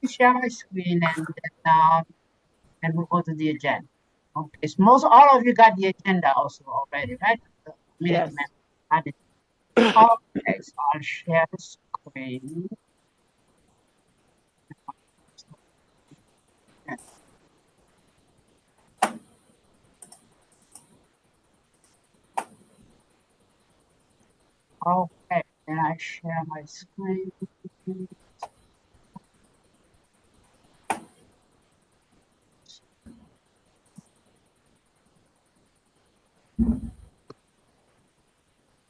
share my screen and we'll go to the agenda. Okay, so most all of you got the agenda also already, right? The minute Yes. man had it. Okay, so I'll share the screen. Okay, and I share my screen.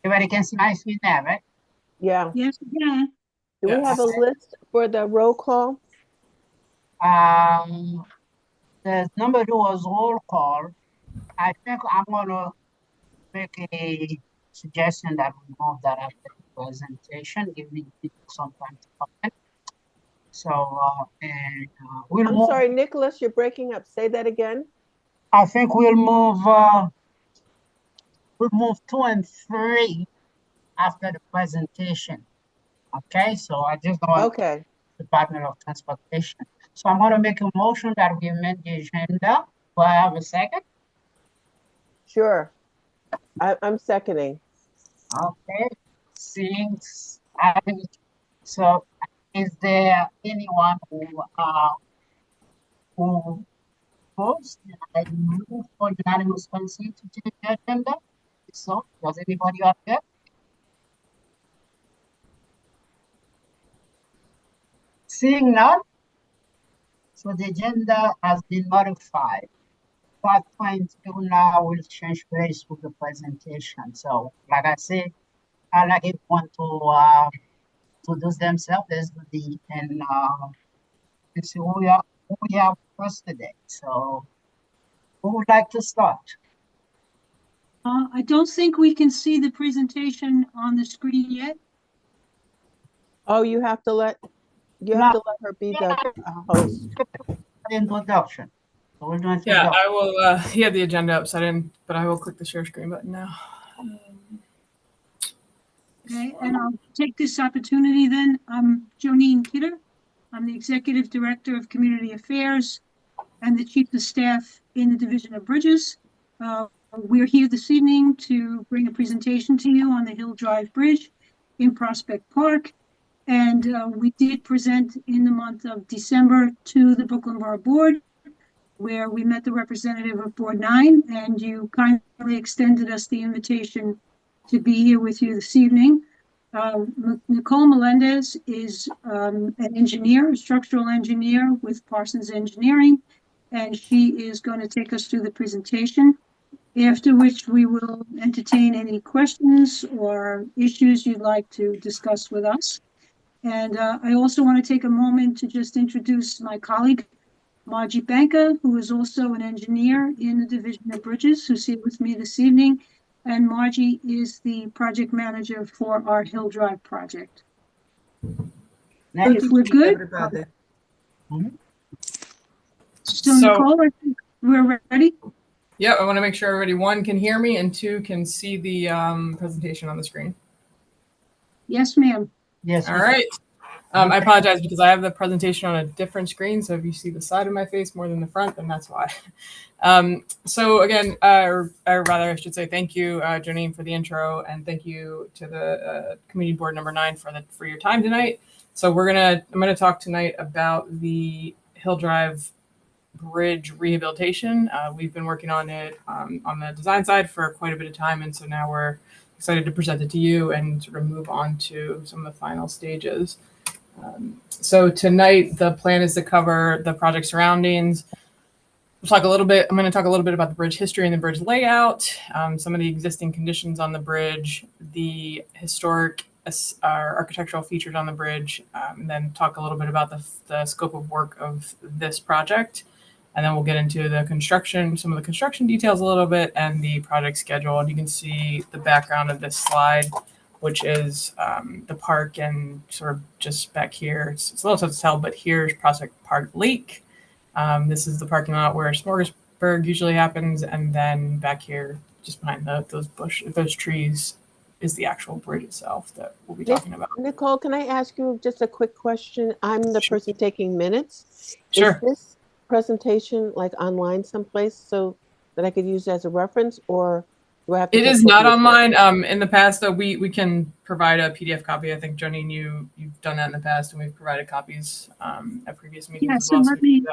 Everybody can see my screen there, right? Yeah. Yes, yeah. Do we have a list for the roll call? The number 2 was roll call. I think I'm gonna make a suggestion that we move that after the presentation, giving people some time to comment. So, we'll I'm move. sorry, Nicholas, you're breaking up. Say that again. I think we'll move 2 and 3 after the presentation. Okay, so I just don't want Okay. Department of Transportation. So I'm going to make a motion that we amend the agenda. Do I have a second? Sure. I'm seconding. Okay, seeing, so is there anyone who opposed? I move for unanimous consent to change the agenda. So, does anybody up there? Seeing none, so the agenda has been modified. 5.2 now will change place with the presentation. So, like I said, I like everyone to introduce themselves and see who we are first today. So, who would like to start? I don't think we can see the presentation on the screen yet. Oh, you have to let her be the host. Introduction. So we'll do introduction. Yeah, I will. He had the agenda up, so I didn't, but I will click the share screen button now. Okay, and I'll take this opportunity then. I'm Jonine Kidder. I'm the Executive Director of Community Affairs and the Chief of Staff in the Division of Bridges. We're here this evening to bring a presentation to you on the Hill Drive Bridge in Prospect Park. And we did present in the month of December to the Brooklyn Borough Board, where we met the representative of Board 9, and you kindly extended us the invitation to be here with you this evening. Nicole Melendez is an engineer, a structural engineer with Parsons Engineering, and she is going to take us through the presentation, after which we will entertain any questions or issues you'd like to discuss with us. And I also want to take a moment to just introduce my colleague, Margie Banker, who is also an engineer in the Division of Bridges, who's here with me this evening. And Margie is the project manager for our Hill Drive project. If we're good. So Nicole, I think we're ready. Yeah, I want to make sure everybody, 1, can hear me, and 2, can see the presentation on the screen. Yes, ma'am. Yes. All right. I apologize because I have the presentation on a different screen. So if you see the side of my face more than the front, then that's why. So again, or rather I should say thank you, Jonine, for the intro, and thank you to the Community Board number 9 for your time tonight. So I'm gonna talk tonight about the Hill Drive Bridge rehabilitation. We've been working on it on the design side for quite a bit of time, and so now we're excited to present it to you and sort of move on to some of the final stages. So tonight, the plan is to cover the project surroundings. I'm going to talk a little bit about the bridge history and the bridge layout, some of the existing conditions on the bridge, the historic architectural features on the bridge, and then talk a little bit about the scope of work of this project. And then we'll get into the construction, some of the construction details a little bit, and the project schedule. And you can see the background of this slide, which is the park, and sort of just back here, it's a little tough to tell, but here's Prospect Park Lake. This is the parking lot where Smorgasburg usually happens, and then back here, just behind those trees, is the actual bridge itself that we'll be talking about. Nicole, can I ask you just a quick question? I'm the Sure. person taking minutes. Sure. Is this presentation like online someplace so that I could use as a reference, or do I have to? It take is not copies? online. In the past, though, we can provide a PDF copy. I think, Jolene, you've done that in the past, and we've provided copies at previous meetings Yeah, as so well. let me,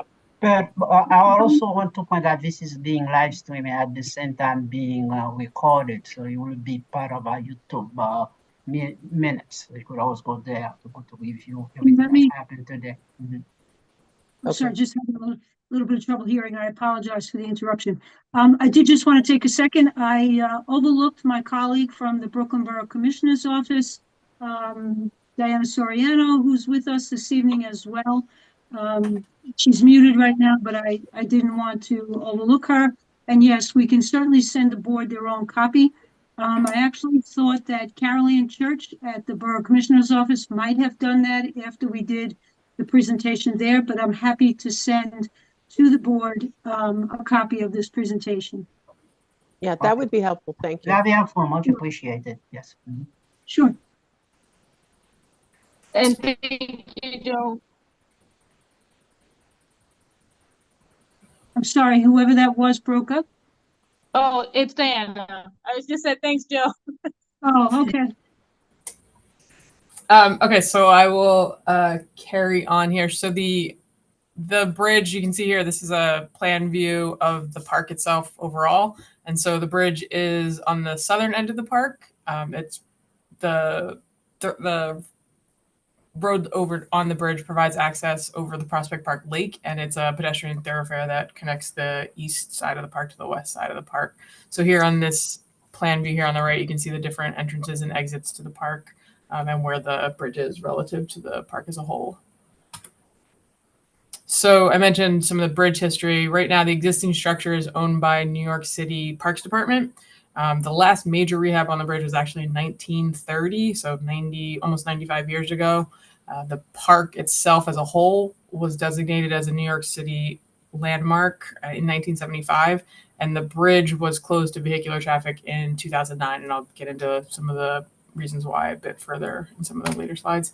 But I also want to point out this is being live streamed at the same time being recorded, so it will be part of our YouTube minutes. You could always go there to go to review everything Let me- that's happened today. Mhm. I'm sorry, Okay. just having a little bit of trouble hearing. I apologize for the interruption. I did just want to take a second. I overlooked my colleague from the Brooklyn Borough Commissioner's Office, Diana Soriano, who's with us this evening as well. She's muted right now, but I didn't want to overlook her. And yes, we can certainly send the board their own copy. I actually thought that Caroline Church at the Borough Commissioner's Office might have done that after we did the presentation there, but I'm happy to send to the board a copy of this presentation. Yeah, that would be helpful. Thank you. Very helpful, much appreciated. Yes. Mhm. Sure. And thank you, Joe. I'm sorry, whoever that was broke up. Oh, it's Diana. I was just said, thanks, Joe. Oh, okay. Okay, so I will carry on here. So the bridge you can see here, this is a plan view of the park itself overall. And so the bridge is on the southern end of the park. It's the road over on the bridge provides access over the Prospect Park Lake, and it's a pedestrian thoroughfare that connects the east side of the park to the west side of the park. So here on this plan view here on the right, you can see the different entrances and exits to the park, and where the bridge is relative to the park as a whole. So I mentioned some of the bridge history. Right now, the existing structure is owned by New York City Parks Department. The last major rehab on the bridge was actually in 1930, so almost 95 years ago. The park itself as a whole was designated as a New York City landmark in 1975, and the bridge was closed to vehicular traffic in 2009, and I'll get into some of the reasons why a bit further in some of the later slides.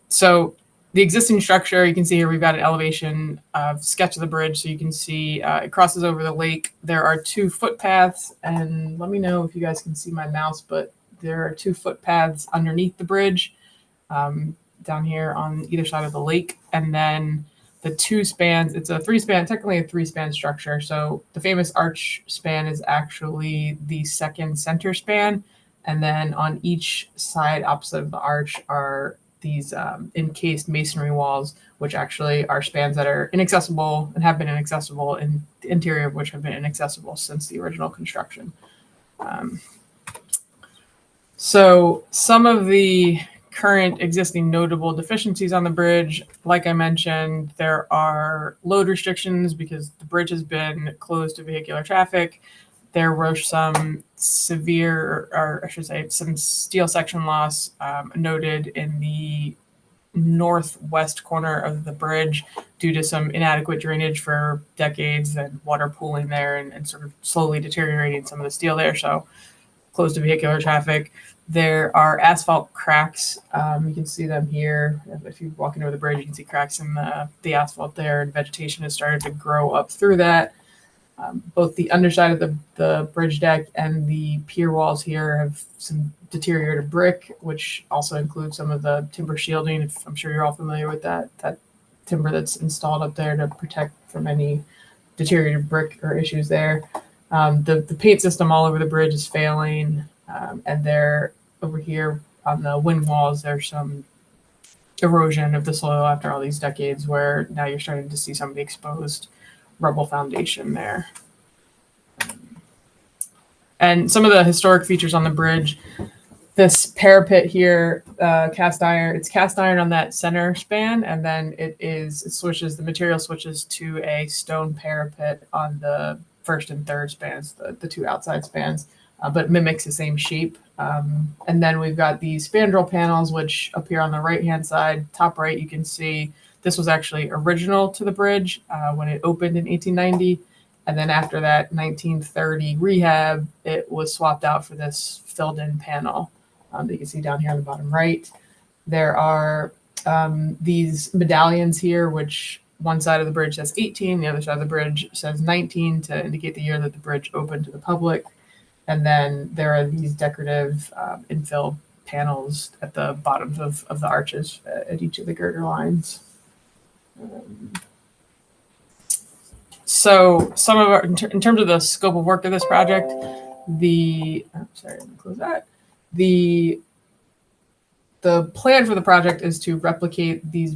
So the existing structure, you can see here, we've got an elevation sketch of the bridge. So you can see it crosses over the lake. There are 2 footpaths, and let me know if you guys can see my mouse, but there are 2 footpaths underneath the bridge down here on either side of the lake. And then the 2 spans, it's a 3-span, technically a 3-span structure. So the famous arch span is actually the second center span. And then on each side opposite of the arch are these encased masonry walls, which actually are spans that are inaccessible and have been inaccessible, and the interior of which have been inaccessible since the original construction. So some of the current existing notable deficiencies on the bridge, like I mentioned, there are load restrictions because the bridge has been closed to vehicular traffic. There were some severe, or I should say, some steel section loss noted in the northwest corner of the bridge due to some inadequate drainage for decades and water pooling there and sort of slowly deteriorating some of the steel there. So closed to vehicular traffic. There are asphalt cracks. You can see them here. If you're walking over the bridge, you can see cracks in the asphalt there, and vegetation has started to grow up through that. Both the underside of the bridge deck and the pier walls here have some deteriorated brick, which also includes some of the timber shielding. I'm sure you're all familiar with that timber that's installed up there to protect from any deteriorated brick or issues there. The paint system all over the bridge is failing, and there over here on the wind walls, there's some erosion of the soil after all these decades, where now you're starting to see some of the exposed rubble foundation there. And some of the historic features on the bridge, this parapet here, cast iron, it's cast iron on that center span, and then the material switches to a stone parapet on the first and third spans, the 2 outside spans, but mimics the same shape. And then we've got these spandrel panels, which appear on the right-hand side. Top right, you can see this was actually original to the bridge when it opened in 1890. And then after that 1930 rehab, it was swapped out for this filled-in panel. that you can see down here on the bottom right. There are these medallions here, which one side of the bridge says 18, the other side of the bridge says 19 to indicate the year that the bridge opened to the public. And then there are these decorative infill panels at the bottoms of the arches at each of the girder lines. So some of our, in terms of the scope of work of this project, sorry, let me close that. The plan for the project is to replicate these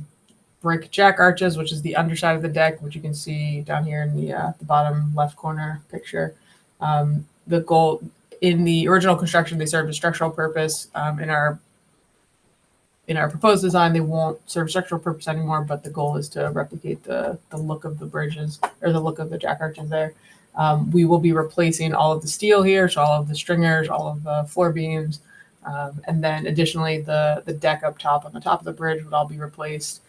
brick jack arches, which is the underside of the deck, which you can see down here in the bottom left corner picture. The goal in the original construction, they served a structural purpose. In our proposed design, they won't serve a structural purpose anymore, but the goal is to replicate the look of the bridges or the look of the jack arches there. We will be replacing all of the steel here, so all of the stringers, all of the floor beams, and then additionally the deck up top on the top of the bridge would all be replaced.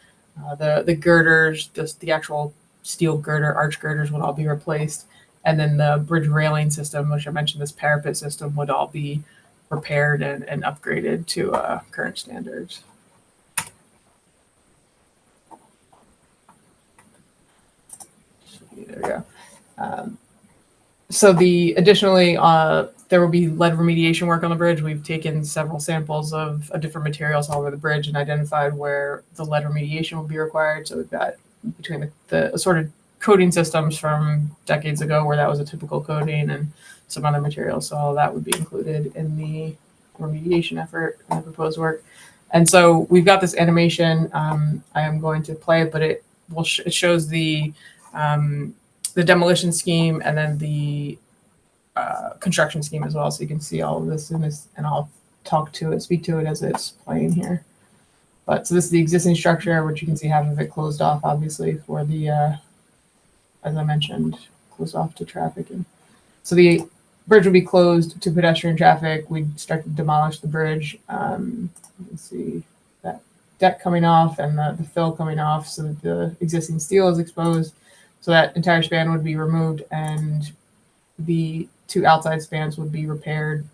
The girders, the actual steel girder, arch girders would all be replaced. And then the bridge railing system, which I mentioned, this parapet system, would all be repaired and upgraded to current standards. There we go. So additionally, there will be lead remediation work on the bridge. We've taken several samples of different materials all over the bridge and identified where the lead remediation will be required. So we've got between the assorted coating systems from decades ago where that was a typical coating and some other materials. So all of that would be included in the remediation effort and the proposed work. And so we've got this animation. I am going to play it, but it shows the demolition scheme and then the construction scheme as well. So you can see all of this in this, and I'll speak to it as it's playing here. But so this is the existing structure, which you can see half of it closed off, obviously, for the, as I mentioned, closed off to traffic. And so the bridge will be closed to pedestrian traffic. We'd start to demolish the bridge. You can see that deck coming off and the fill coming off so that the existing steel is exposed. So that entire span would be removed and the two outside spans would be repaired,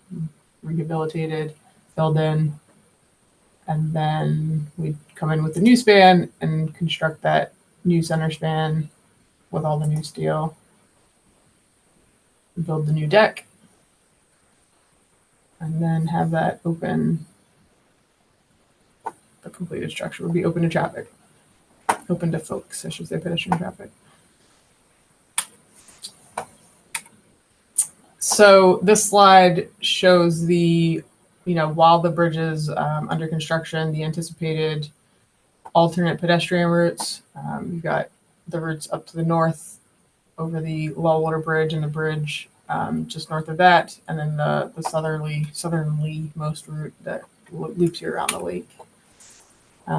rehabilitated, filled in. And then we'd come in with the new span and construct that new center span with all the new steel, build the new deck, and then have that open. The completed structure would be open to traffic, open to folks, I should say, pedestrian traffic. So this slide shows while the bridge is under construction, the anticipated alternate pedestrian routes. You've got the routes up to the north over the Lowwater Bridge and the bridge just north of that, and then the southerly most route that loops you around the lake.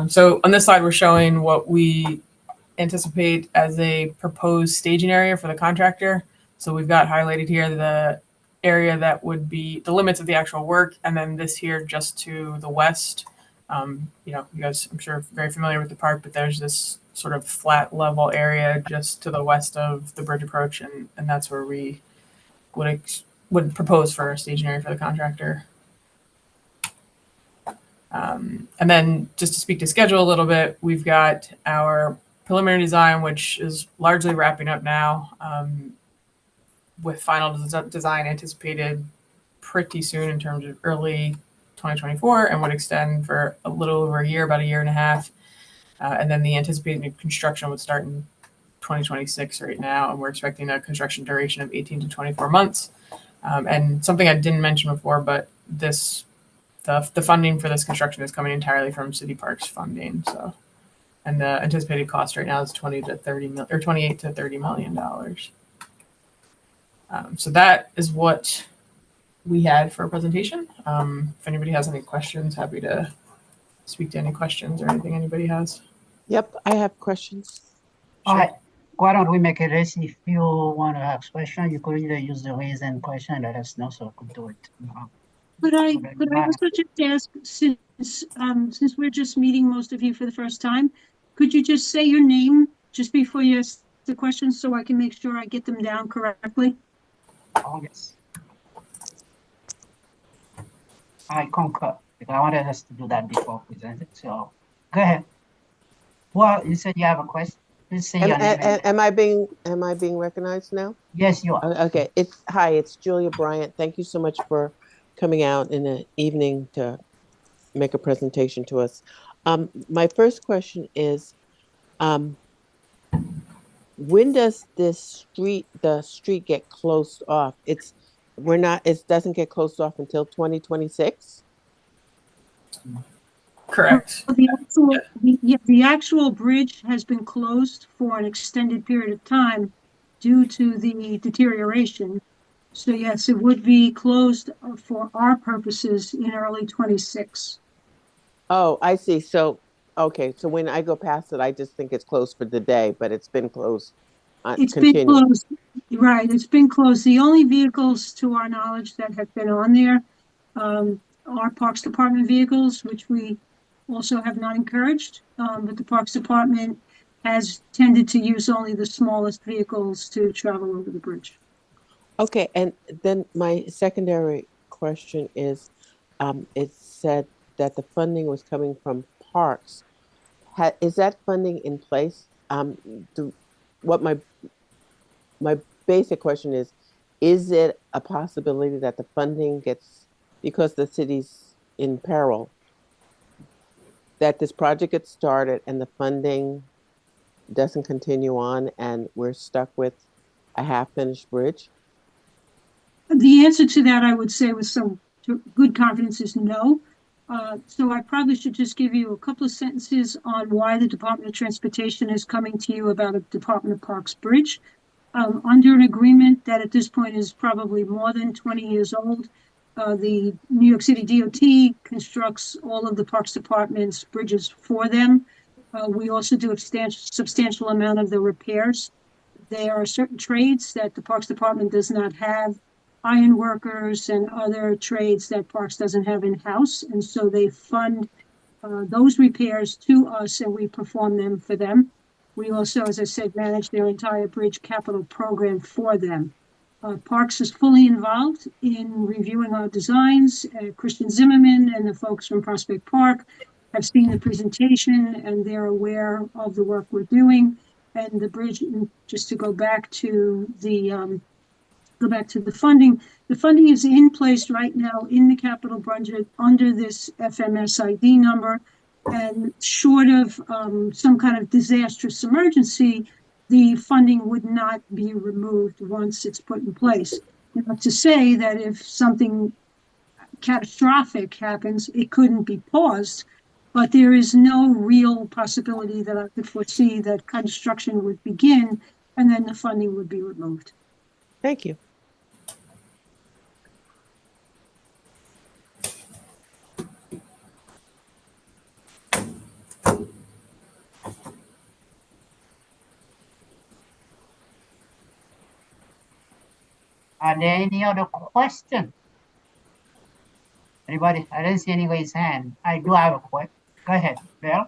So on this slide, we're showing what we anticipate as a proposed staging area for the contractor. So we've got highlighted here the area that would be the limits of the actual work, and then this here just to the west. You guys, I'm sure, are very familiar with the park, but there's this sort of flat level area just to the west of the bridge approach, and that's where we would propose for a staging area for the contractor. And then just to speak to schedule a little bit, we've got our preliminary design, which is largely wrapping up now, with final design anticipated pretty soon in terms of early 2024, and would extend for a little over a year, about a year and a half. And then the anticipated construction would start in 2026 right now, and we're expecting a construction duration of 18 to 24 months. And something I didn't mention before, but the funding for this construction is coming entirely from City Parks funding. So, and the anticipated cost right now is $28 to $30 million. So that is what we had for a presentation. If anybody has any questions, happy to speak to any questions or anything anybody has. Yep, I have questions. All right. Why don't we make it this? If you want to ask question, you could either use the raise hand question, let us know so we could do it. Could I also just ask, since we're just meeting most of you for the first time, could you just say your name just before you ask the questions so I can make sure I get them down correctly? Oh, yes. I concur. because I wanted us to do that before presenting. So go ahead. Well, you said you have a question. Please say your name. Am I being recognized now? Yes, you are. Okay. It's Julia Bryant. Thank you so much for coming out in the evening to make a presentation to us. My first question is, when does the street get closed off? It doesn't get closed off until 2026? Correct. The actual bridge has been closed for an extended period of time due to the deterioration. So yes, it would be closed for our purposes in early 26. Oh, I see. So, okay. So when I go past it, I just think it's closed for the day, but it's been closed. It's been Continue. closed, right, it's been closed. The only vehicles, to our knowledge, that have been on there are Parks Department vehicles, which we also have not encouraged. But the Parks Department has tended to use only the smallest vehicles to travel over the bridge. Okay, and then my secondary question is, it said that the funding was coming from parks. Is that funding in place? What my basic question is it a possibility that the funding gets, because the city's in peril, that this project gets started and the funding doesn't continue on and we're stuck with a half-finished bridge? The answer to that, I would say with some good confidence, is no. So I probably should just give you a couple of sentences on why the Department of Transportation is coming to you about a Department of Parks bridge. Under an agreement that at this point is probably more than 20 years old, the New York City DOT constructs all of the Parks Department's bridges for them. We also do a substantial amount of the repairs. There are certain trades that the Parks Department does not have, iron workers and other trades that Parks doesn't have in-house. And so they fund those repairs to us and we perform them for them. We also, as I said, manage their entire bridge capital program for them. Parks is fully involved in reviewing our designs. Christian Zimmerman and the folks from Prospect Park have seen the presentation and they're aware of the work we're doing. And the bridge, just to go back to the funding. The funding is in place right now in the capital budget under this FMSID number. And short of some kind of disastrous emergency, the funding would not be removed once it's put in place. Not to say that if something catastrophic happens, it couldn't be paused, but there is no real possibility that I could foresee that construction would begin and then the funding would be removed. Thank you. Are there any other questions? Anybody? I didn't see any raised hand. I do have a question. Go ahead, Bill.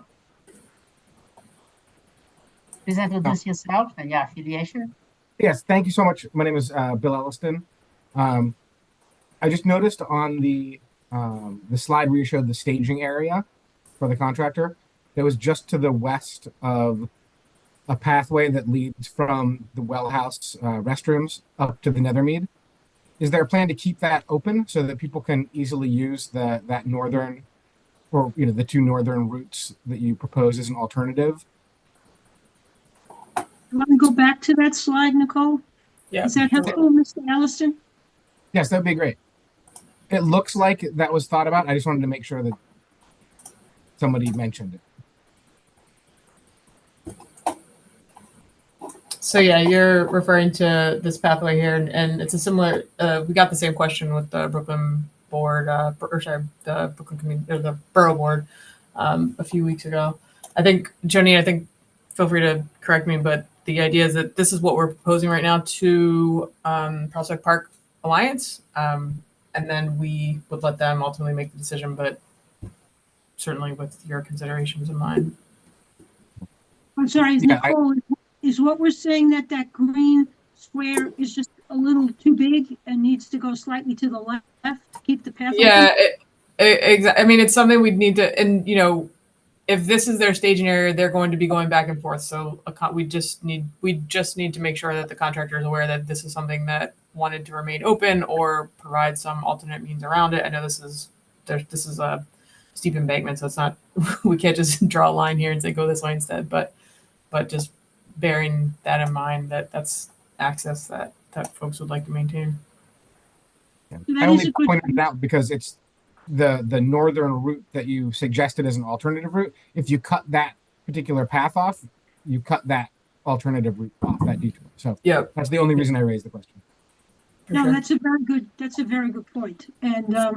Please introduce yourself and your affiliation. Yes, thank you so much. My name is Bill Elliston. I just noticed on the slide where you showed the staging area for the contractor, that was just to the west of a pathway that leads from the Well House restrooms up to the Nethermead. Is there a plan to keep that open so that people can easily use that northern, or the two northern routes that you propose as an alternative? You want to go back to that slide, Nicole? Yeah. Is that helpful, Mr. Alliston? Yes, that'd be great. It looks like that was thought about. I just wanted to make sure that somebody mentioned it. So yeah, you're referring to this pathway here, and it's a similar. We got the same question with the Brooklyn board, the Brooklyn community or the borough board, a few weeks ago. I think Joni, feel free to correct me, but the idea is that this is what we're proposing right now to Prospect Park Alliance, and then we would let them ultimately make the decision, but certainly with your considerations in mind. I'm sorry, Nicole, is what we're saying that green square is just a little too big and needs to go slightly to the left to keep the path? Yeah, Exactly. I mean, it's something we'd need to, and if this is their staging area, they're going to be going back and forth. So we just need to make sure that the contractor is aware that this is something that wanted to remain open or provide some alternate means around it. I know this is a steep embankment, so it's not we can't just draw a line here and say go this way instead. But just bearing that in mind, that's access that folks would like to maintain. Yeah. That I is only a good pointed it out because it's the northern route that you suggested as an alternative route. If you cut that particular path off, you cut that alternative route off, that detour. So Yeah, that's the only reason I raised the question. No, sure. that's a very good point. And I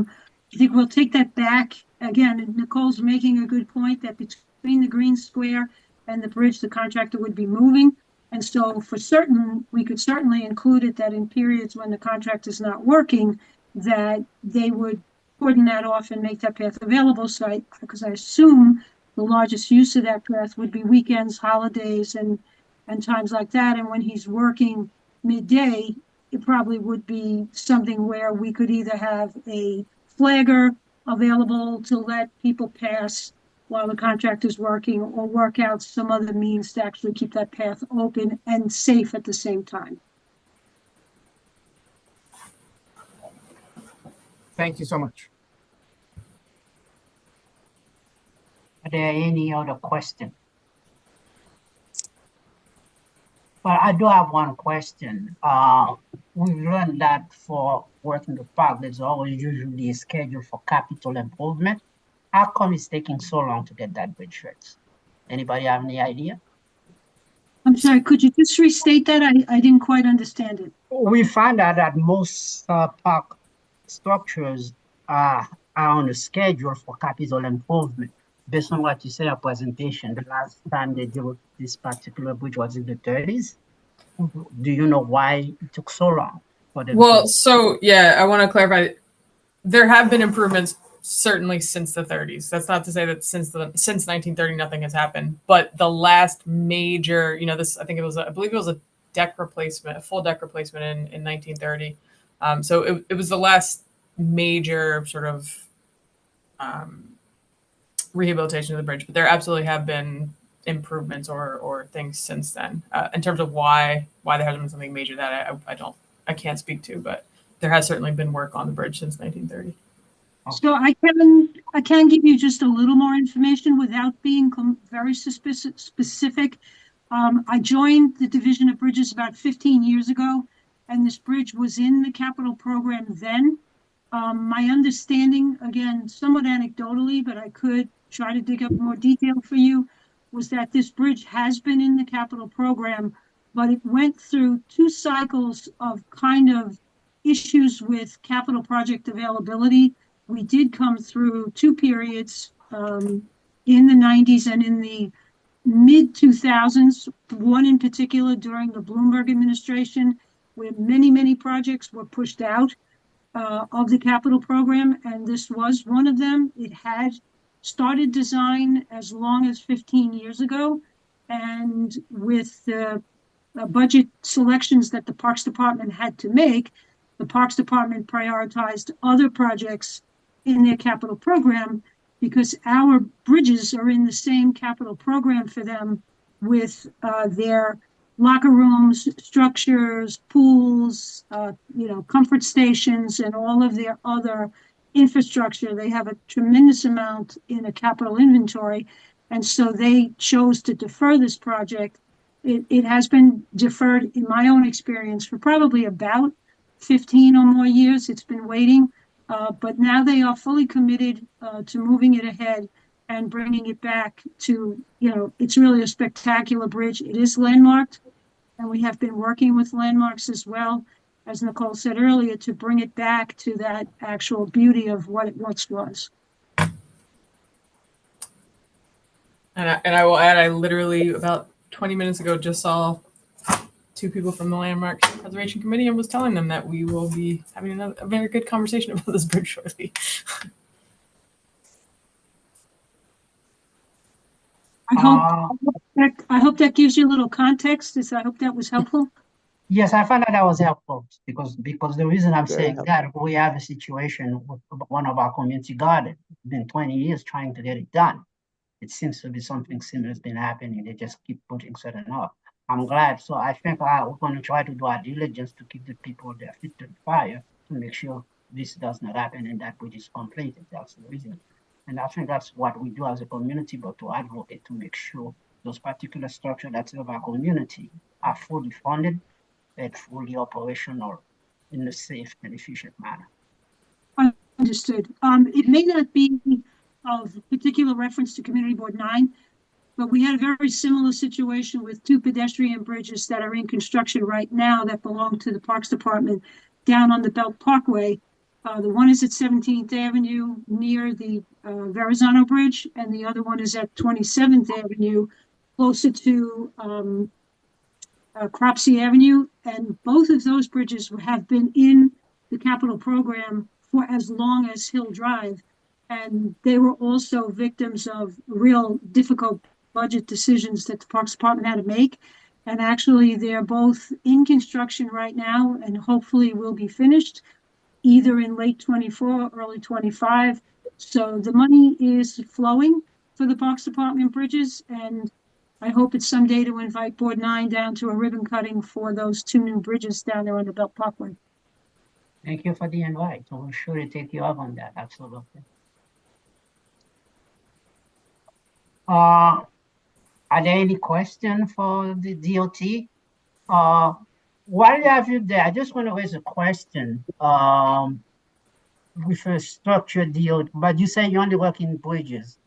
think we'll take that back. Again, Nicole's making a good point that between the green square and the bridge, the contractor would be moving. And so for certain, we could certainly include it that in periods when the contract is not working, that they would cordon that off and make that path available. So because I assume the largest use of that path would be weekends, holidays, and times like that. And when he's working midday, it probably would be something where we could either have a flagger available to let people pass while the contract is working, or work out some other means to actually keep that path open and safe at the same time. Thank you so much. Are there any other questions? Well, I do have one question. We've learned that for work in the park, there's always usually a schedule for capital improvement. How come it's taking so long to get that bridge fixed? Anybody have any idea? I'm sorry, could you just restate that? I didn't quite understand it. We find out that most park structures are on a schedule for capital improvement. Based on what you said in your presentation, the last time they did this particular bridge was in the 30s. Do you know why it took so long for them? Well, so yeah, I want to clarify. There have been improvements certainly since the 30s. That's not to say that since 1930 nothing has happened, but the last major, this I believe it was a deck replacement, a full deck replacement in 1930. So it was the last major sort of rehabilitation of the bridge, but there absolutely have been improvements or things since then. In terms of why there hasn't been something major that I can't speak to, but there has certainly been work on the bridge since 1930. So I can give you just a little more information without being very specific. I joined the Division of Bridges about 15 years ago, and this bridge was in the capital program then. My understanding, again, somewhat anecdotally, but I could try to dig up more detail for you, was that this bridge has been in the capital program, but it went through 2 cycles of kind of issues with capital project availability. We did come through 2 periods in the 90s and in the mid 2000s, one in particular during the Bloomberg administration, where many projects were pushed out of the capital program, and this was one of them. It had started design as long as 15 years ago, and with the budget selections that the Parks Department had to make, the Parks Department prioritized other projects in their capital program because our bridges are in the same capital program for them with their locker rooms, structures, pools, comfort stations, and all of their other infrastructure. They have a tremendous amount in a capital inventory. And so they chose to defer this project. It has been deferred, in my own experience, for probably about 15 or more years. It's been waiting, but now they are fully committed to moving it ahead and bringing it back to, it's really a spectacular bridge. It is landmarked, and we have been working with landmarks as well, as Nicole said earlier, to bring it back to that actual beauty of what it once was. And I will add, I literally about 20 minutes ago just saw 2 people from the Landmarks Preservation Committee and was telling them that we will be having a very good conversation about this bridge shortly. I hope that gives you a little context. I hope that was helpful. Yes, I found that was helpful because the reason I'm Very saying helpful. that we have a situation with one of our community garden. It's been 20 years trying to get it done. It seems to be something similar has been happening. They just keep putting certain off. I'm glad. So I think we're going to try to do our diligence to keep the people their feet to the fire to make sure this does not happen and that bridge is completed. That's the reason. And I think that's what we do as a community, but to advocate to make sure those particular structures that serve our community are fully funded and fully operational in a safe and efficient manner. Understood. It may not be of particular reference to Community Board 9, but we had a very similar situation with two pedestrian bridges that are in construction right now that belong to the Parks Department down on the Belt Parkway. The one is at 17th Avenue near the Verrazano Bridge, and the other one is at 27th Avenue, closer to Cropsey Avenue. And both of those bridges have been in the capital program for as long as Hill Drive. And they were also victims of real difficult budget decisions that the Parks Department had to make. And actually, they're both in construction right now and hopefully will be finished either in late 24 or early 25. So the money is flowing for the Parks Department bridges, and I hope it's someday to invite Board 9 down to a ribbon cutting for those two new bridges down there on the Belt Parkway. Thank you for the invite. So we're sure to take you up on that. Absolutely. Are there any questions for the DOT? While you have you there, I just want to raise a question. With a structured DOT, but you say you only work in bridges.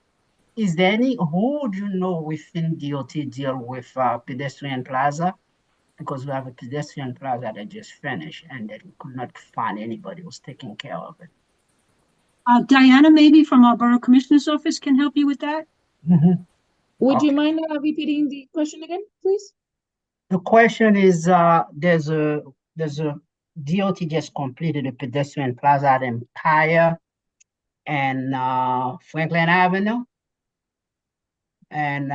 Is there any, who would you know within DOT deal with pedestrian plaza? Because we have a pedestrian plaza that just finished and that we could not find anybody who's taking care of it. Diana, maybe from our Borough Commissioner's Office, can help you with that. Would you Okay. mind repeating the question again, please? The question is, there's a DOT just completed a pedestrian plaza at Empire and Franklin Avenue. And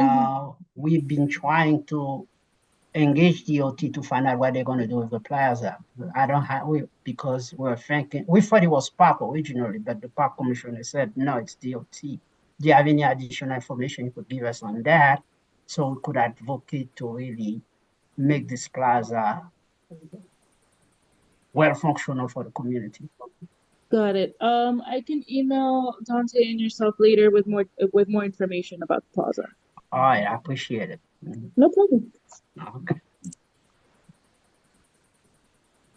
we've been trying to engage DOT to find out what they're going to do with the plaza. I don't have, because we're thinking, we thought it was park originally, but the park commissioner said, no, it's DOT. Do you have any additional information you could give us on that? So we could advocate to really make this plaza well functional for the community. Got it. I can email Dante and yourself later with more information about the plaza. All right, I appreciate it. No problem. Okay.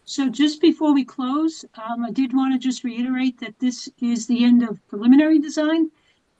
So just before we close, I did want to just reiterate that this is the end of preliminary design.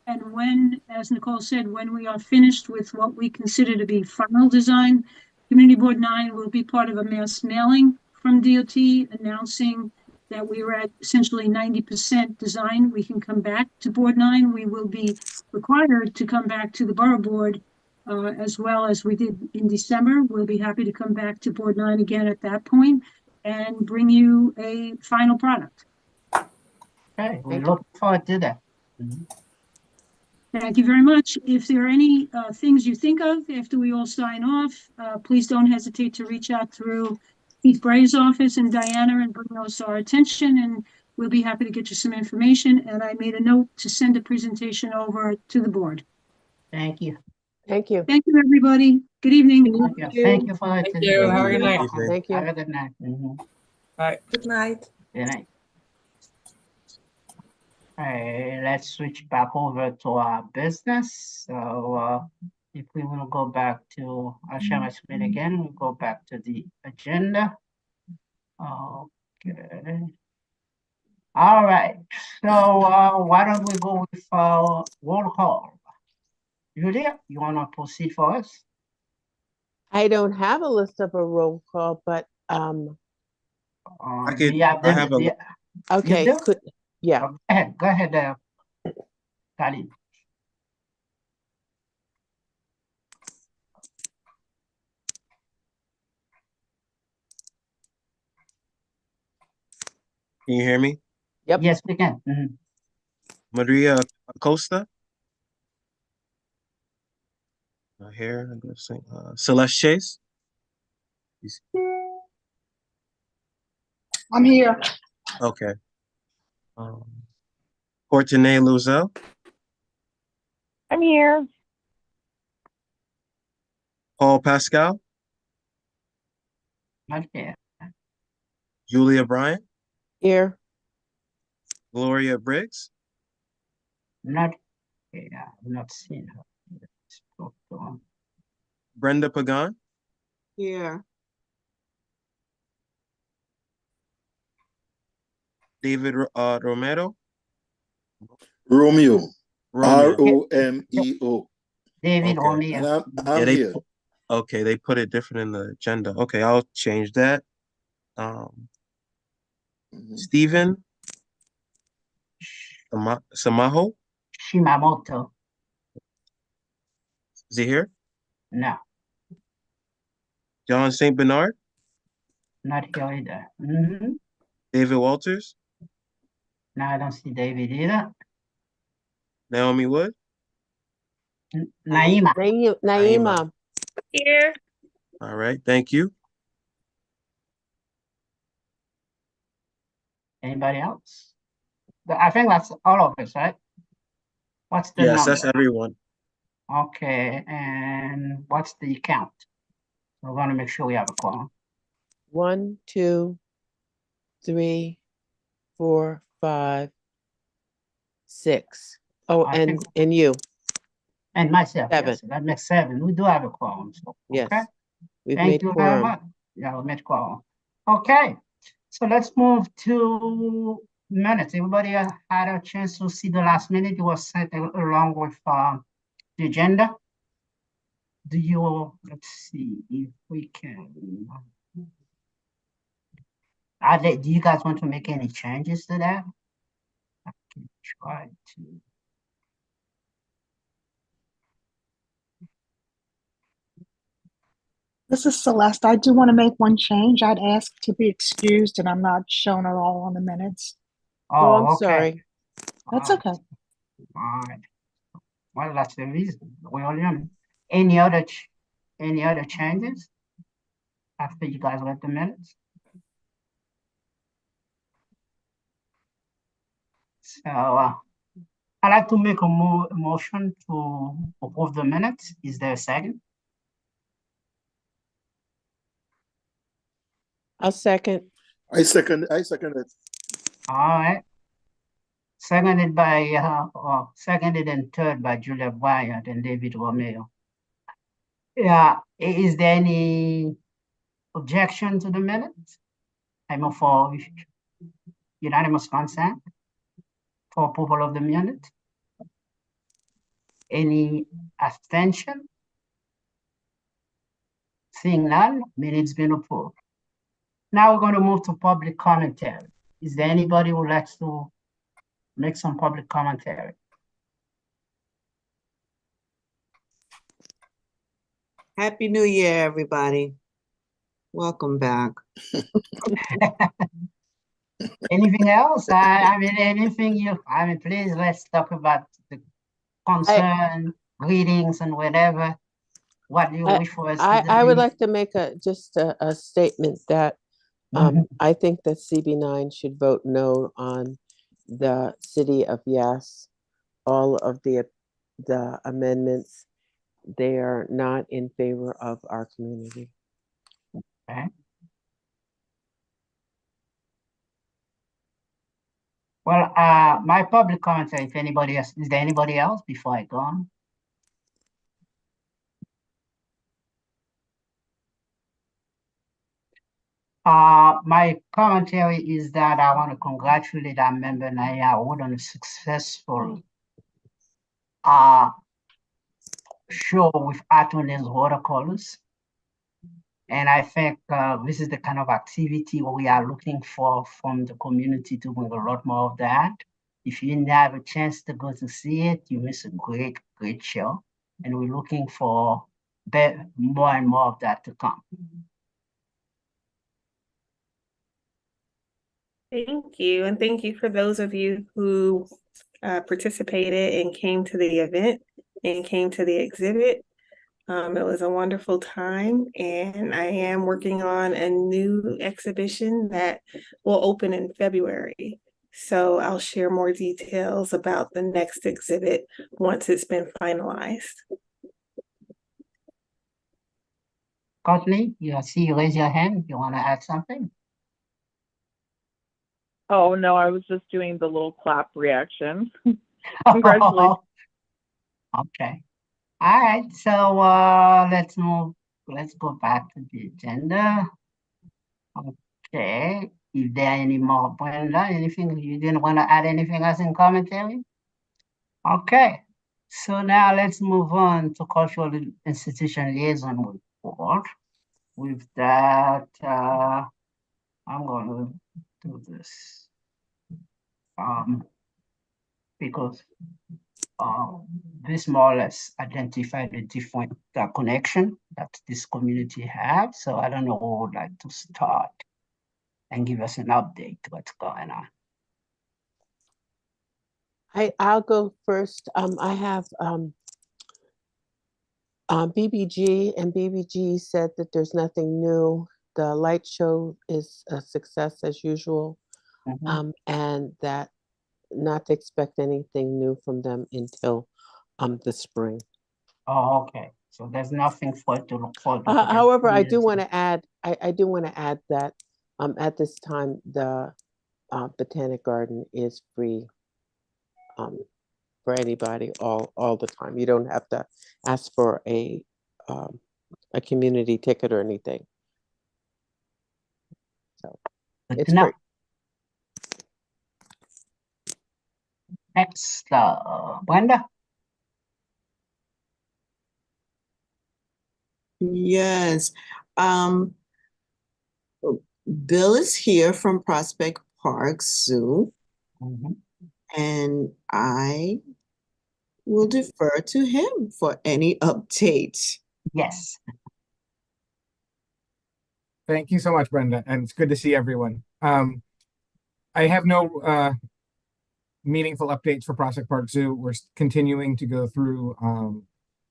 And when, as Nicole said, when we are finished with what we consider to be final design, Community Board 9 will be part of a mass mailing from DOT announcing that we were at essentially 90% design. We can come back to Board 9. We will be required to come back to the Borough Board as well as we did in December. We'll be happy to come back to Board 9 again at that point and bring you a final product. Okay, we look forward to that. Thank you very much. If there are any things you think of after we all sign off, please don't hesitate to reach out through Keith Bray's office and Diana and bring those to our attention, and we'll be happy to get you some information. And I made a note to send a presentation over to the board. Thank you. Thank you. Thank you, everybody. Good evening. Thank you. Thank you for Thank you. Have a good night. Thank you. Have a good night. Bye. Good night. Good night. All right, let's switch back over to our business. So if we will go back to, I'll share my screen again. We'll go back to the agenda. Okay. All right. So why don't we go with roll call? Julia, you want to proceed for us? I don't have a list of a roll call, but Do could- you have I have a- do you- okay, do? yeah. Go ahead, Khalid. Can you hear me? Yep. Yes, we can. Maria Acosta. Here, I'm gonna say Celeste Chase. I'm here. Okay. Courtenay Lozelle, I'm here. Paul Pascal, Not here. Julia Bryant, Here, Gloria Briggs, Not here. I've not seen her. Spoke to her. Brenda Pagan, here, David Romero, Romeo. Romeo. Romeo. David Okay. And Romeo. I'm they here. okay, they put it different in the agenda. Okay, I'll change that. Mhm. Stephen Samaho, Shimamoto. is he here? No, John St. Bernard, not here either. David Walters, No, I don't see David either. Naomi Wood, Naima. Naima. Here. all right, thank you. Anybody else? I think that's all of us, right? What's the Yes, that's number? everyone. Okay, and what's the count? We're gonna make sure we have a quorum. 1, 2, 3, 4, 5, 6. Oh, I and think- you. And myself, 7. yes, so that makes 7. We do have a quorum, so, Yes. okay? We've Thank made you very quorum. much. Yeah, we made quorum. Okay, so let's move to minutes. Everybody had a chance to see the last minute. It was sent along with the agenda. Do you, let's see if we can. Do you guys want to make any changes to that? I can try to. This is Celeste. I do want to make one change. I'd ask to be excused and I'm not shown at all on the minutes. Oh, I'm okay. sorry. That's All right. okay. All right. Well, that's the reason. We all know. Any other changes after you guys read the minutes? So I'd like to make a motion to approve the minutes. Is there a second? I'll second. I second it. All right. Seconded by seconded and third by Julia Bryant and David Romeo. Yeah, is there any objection to the minutes? I move for unanimous consent for approval of the minutes. Any abstention? Seeing none, minutes been approved. Now we're going to move to public commentary. Is there anybody who would like to make some public commentary? Happy New Year, everybody. Welcome back. Anything else? I mean, anything please let's talk about the concern, greetings and whatever. What do you wish for us to do? I would like to make just a statement that Mhm. I think that CB9 should vote no on the City of Yes. All of the amendments, they are not in favor of our community. Okay. Well, my public commentary, if anybody else, is there anybody else before I go on? My commentary is that I want to congratulate our member Naya Wood on a successful show with Athens watercolors. And I think this is the kind of activity we are looking for from the community to bring a lot more of that. If you didn't have a chance to go to see it, you miss a great, great show. And we're looking for more and more of that to come. Thank you. And thank you for those of you who participated and came to the event and came to the exhibit. It was a wonderful time, and I am working on a new exhibition that will open in February. So I'll share more details about the next exhibit once it's been finalized. Courtney, you see you raise your hand. You want to add something? Oh, no, I was just doing the little clap reaction. Congratulations. Okay. All right. So let's move. Let's go back to the agenda. Okay. Is there any more, Brenda? Anything you didn't want to add? Anything else in commentary? Okay. So now let's move on to cultural institution liaison report. With that, I'm going to do this because this more or less identify the different connection that this community have. So I don't know who would like to start and give us an update what's going on. I'll go first. I have BBG, and BBG said that there's nothing new. The light show is a success as usual, and that not to expect anything new from them until the spring. Oh, okay. So there's nothing for it to look forward to. However, I do want to add. I do want to add that at this time the Botanic Garden is free for anybody all the time. You don't have to ask for a community ticket or anything. So it's free. Next, Brenda. Yes. Bill is here from Prospect Park Zoo, and I will defer to him for any updates. Yes. Thank you so much, Brenda, and it's good to see everyone. I have no meaningful updates for Prospect Park Zoo. We're continuing to go through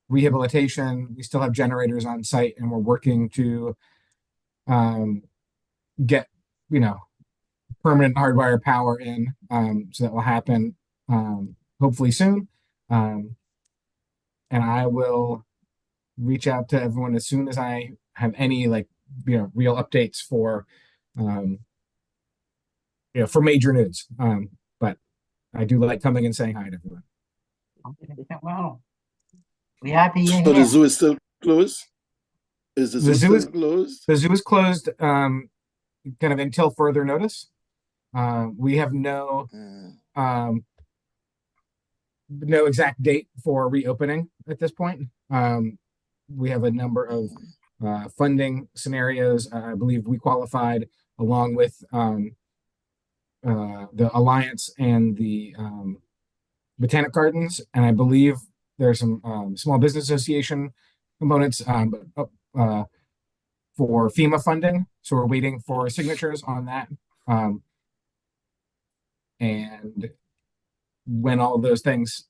rehabilitation. We still have generators on site, and we're working to get, permanent hardwire power in. So that will happen hopefully soon. And I will reach out to everyone as soon as I have any real updates for for major news. But I do like coming and saying hi to everyone. Okay, well, we happy you're So here. the zoo is still closed? Is the zoo still closed? The zoo is closed kind of until further notice. We have no exact date for reopening at this point. We have a number of funding scenarios. I believe we qualified along with the Alliance and the Botanic Gardens, and I believe there's some small business association components for FEMA funding. So we're waiting for signatures on that. And when all of those things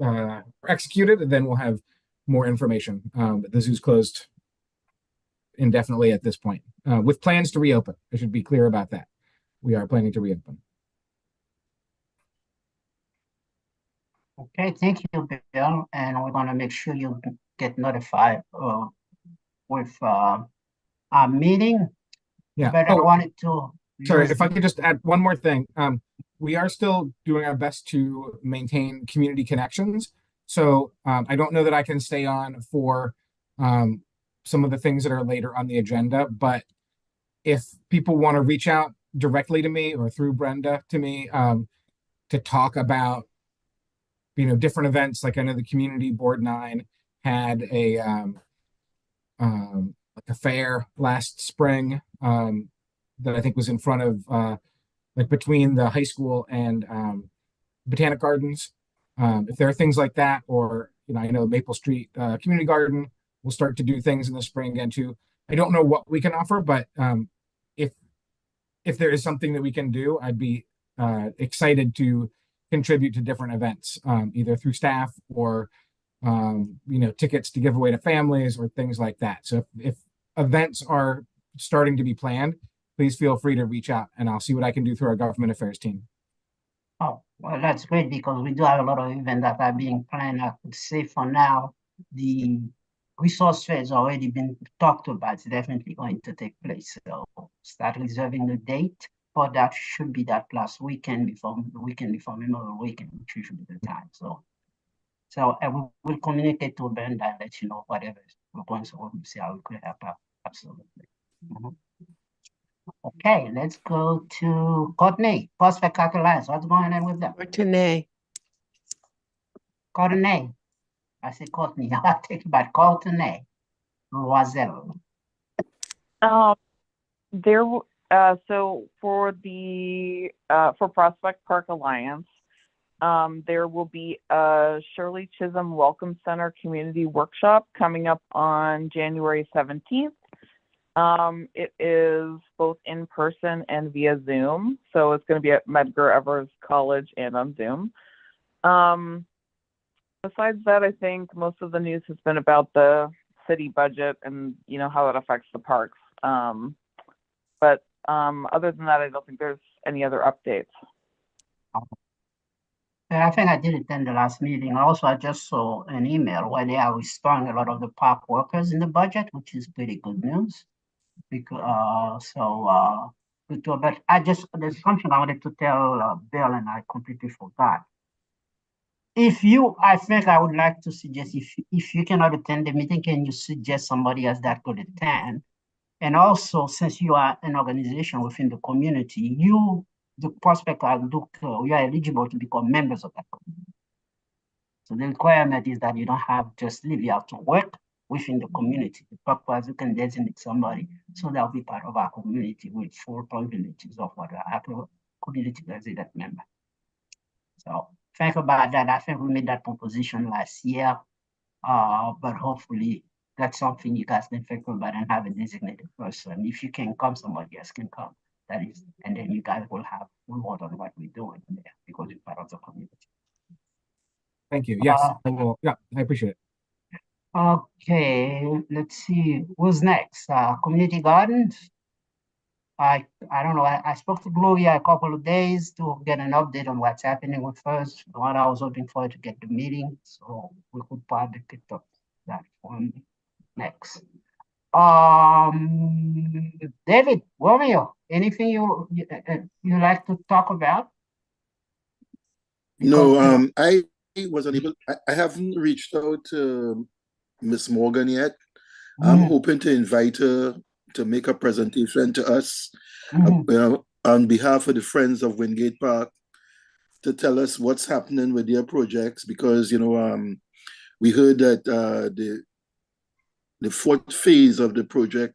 are executed, then we'll have more information. But the zoo's closed indefinitely at this point, with plans to reopen. I should be clear about that. We are planning to reopen. Okay, thank you, Bill. And we're going to make sure you get notified with our meeting. Yeah. But I wanted to. Sorry, if I could just add one more thing. We are still doing our best to maintain community connections. So I don't know that I can stay on for some of the things that are later on the agenda, but if people want to reach out directly to me or through Brenda to me to talk about different events, like I know the Community Board 9 had a like a fair last spring that I think was in front of between the high school and Botanic Gardens. If there are things like that, or I know Maple Street Community Garden will start to do things in the spring again too. I don't know what we can offer, but if there is something that we can do, I'd be excited to contribute to different events, either through staff or tickets to give away to families or things like that. So if events are starting to be planned, please feel free to reach out and I'll see what I can do through our government affairs team. Oh, well, that's great because we do have a lot of events that are being planned. I could say for now, the resource fair has already been talked about. It's definitely going to take place. So start reserving the date for that. Should be that last weekend before Memorial Weekend, which usually the time. So I will communicate to Brenda and let you know whatever we're going to see how we could help out. Absolutely. Okay, let's go to Courtney, Prospect Alliance. What's going on with them? Courtney. Courtney. I say Courtney. I'll take it back. Courtney. Loisel. So for the for Prospect Park Alliance, there will be a Shirley Chisholm Welcome Center community workshop coming up on January 17th. It is both in person and via Zoom. So it's going to be at Medgar Evers College and on Zoom. Besides that, I think most of the news has been about the city budget and, how that affects the parks. But other than that, I don't think there's any other updates. I think I did attend the last meeting. Also, I just saw an email where they are restoring a lot of the park workers in the budget, which is pretty good news. Because but there's something I wanted to tell Bill and I completely forgot. I think I would like to suggest if you cannot attend the meeting, can you suggest somebody else that could attend? And also, since you are an organization within the community, the Prospect you are eligible to become members of that community. So the requirement is that you don't have just live, you have to work within the community. The purpose you can designate somebody, so they'll be part of our community with full privileges of what our community resident member. So think about that. I think we made that proposition last year, but hopefully that's something you guys can think about and have a designated person. If you can come, somebody else can come. That is, and then you guys will have full word on what we're doing there because you're part of the community. Thank you. Yes, I will. Yeah, I appreciate it. Okay, let's see. Who's next? Community Gardens. I don't know. I spoke to Gloria a couple of days to get an update on what's happening with us. What I was hoping for to get the meeting, so we could probably pick up that one next. David, Romeo, anything you like to talk about? No, I was unable. I haven't reached out to Miss Morgan yet. I'm hoping to invite her to make a presentation to us on behalf of the Friends of Wingate Park to tell us what's happening with their projects, because we heard that the fourth phase of the project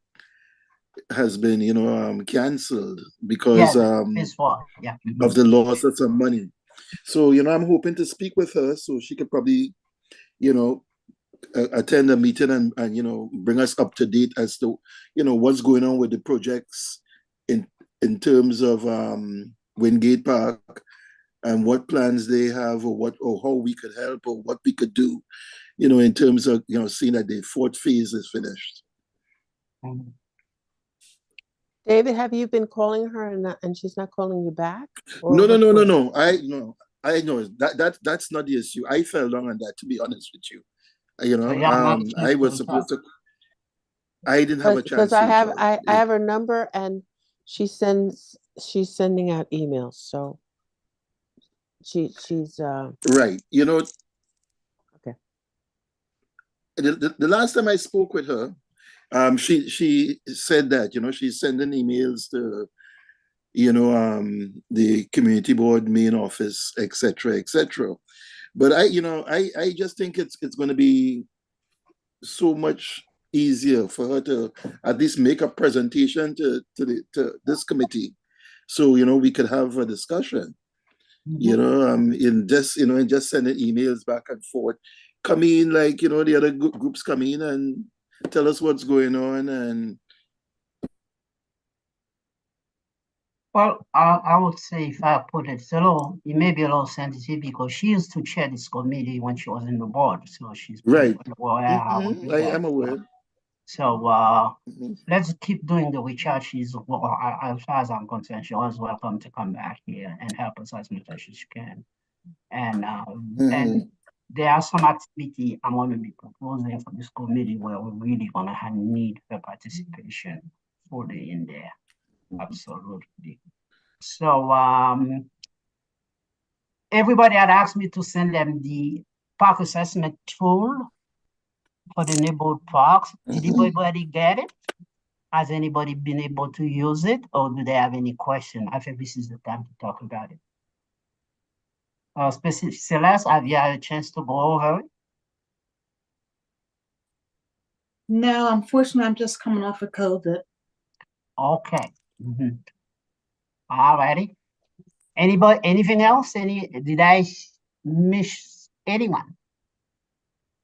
has been canceled because of the loss of some money. So I'm hoping to speak with her so she could probably attend a meeting and bring us up to date as to what's going on with the projects in terms of Wingate Park and what plans they have or how we could help or what we could do in terms of seeing that the fourth phase is finished. David, have you been calling her and she's not calling you back? No. I know that's not the issue. I fell down on that, to be honest with you. I was supposed to. I didn't have a chance. Because I have her number and she's sending out emails. So she's right. Okay. The last time I spoke with her, she said that she's sending emails to the community board main office, etc. But I just think it's going to be so much easier for her to at least make a presentation to this committee, so we could have a discussion. In just sending emails back and forth. Come in like the other groups come in and tell us what's going on, and Well, I would say if I put it slow, it may be a little sensitive because she used to chair this committee when she was in the board, so she's pretty Right. aware how we do I that. am aware. So Mhm. let's keep doing the research. She's, well, as far as I'm concerned, she was welcome to come back here and help us as much as she can. And Mhm. there are some activity I'm going to be proposing for this committee where we're really going to need her participation fully in there. Absolutely. So everybody had asked me to send them the park assessment tool for the neighborhood parks. Did anybody get it? Has anybody been able to use it, or do they have any question? I think this is the time to talk about it. Specific Celeste, have you had a chance to go over it? No, unfortunately, I'm just coming off of COVID. Okay. All righty. Anybody, anything else? Did I miss anyone?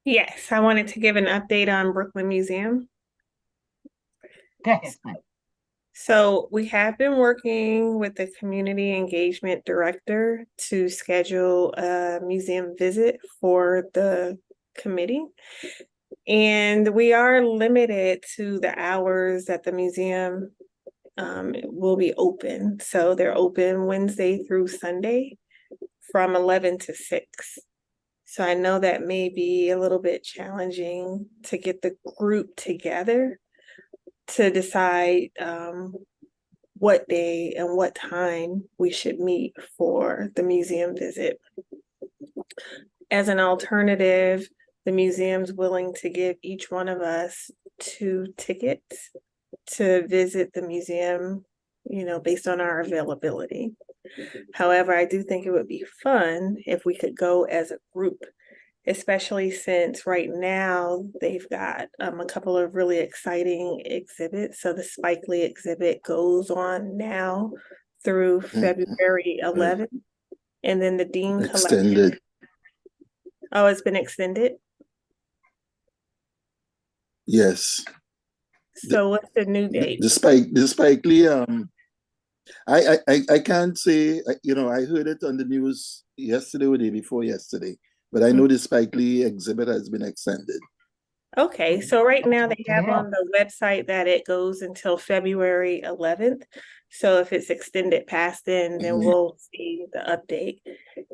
Yes, I wanted to give an update on Brooklyn Museum. Go ahead, ma'am. So we have been working with the community engagement director to schedule a museum visit for the committee. And we are limited to the hours that the museum will be open. So they're open Wednesday through Sunday from 11 to 6. So I know that may be a little bit challenging to get the group together to decide what day and what time we should meet for the museum visit. As an alternative, the museum's willing to give each one of us 2 tickets to visit the museum, based on our availability. However, I do think it would be fun if we could go as a group, especially since right now they've got a couple of really exciting exhibits. So the Spike Lee exhibit goes on now through February 11th. And then the Dean Collection. Extended. Oh, it's been extended? Yes. So what's the new date? The Spike Lee, I can't say, I heard it on the news yesterday or the day before yesterday, but I know the Spike Lee exhibit has been extended. Okay, so right now they have on the website that it goes until February 11th. So if it's extended past then we'll see the update.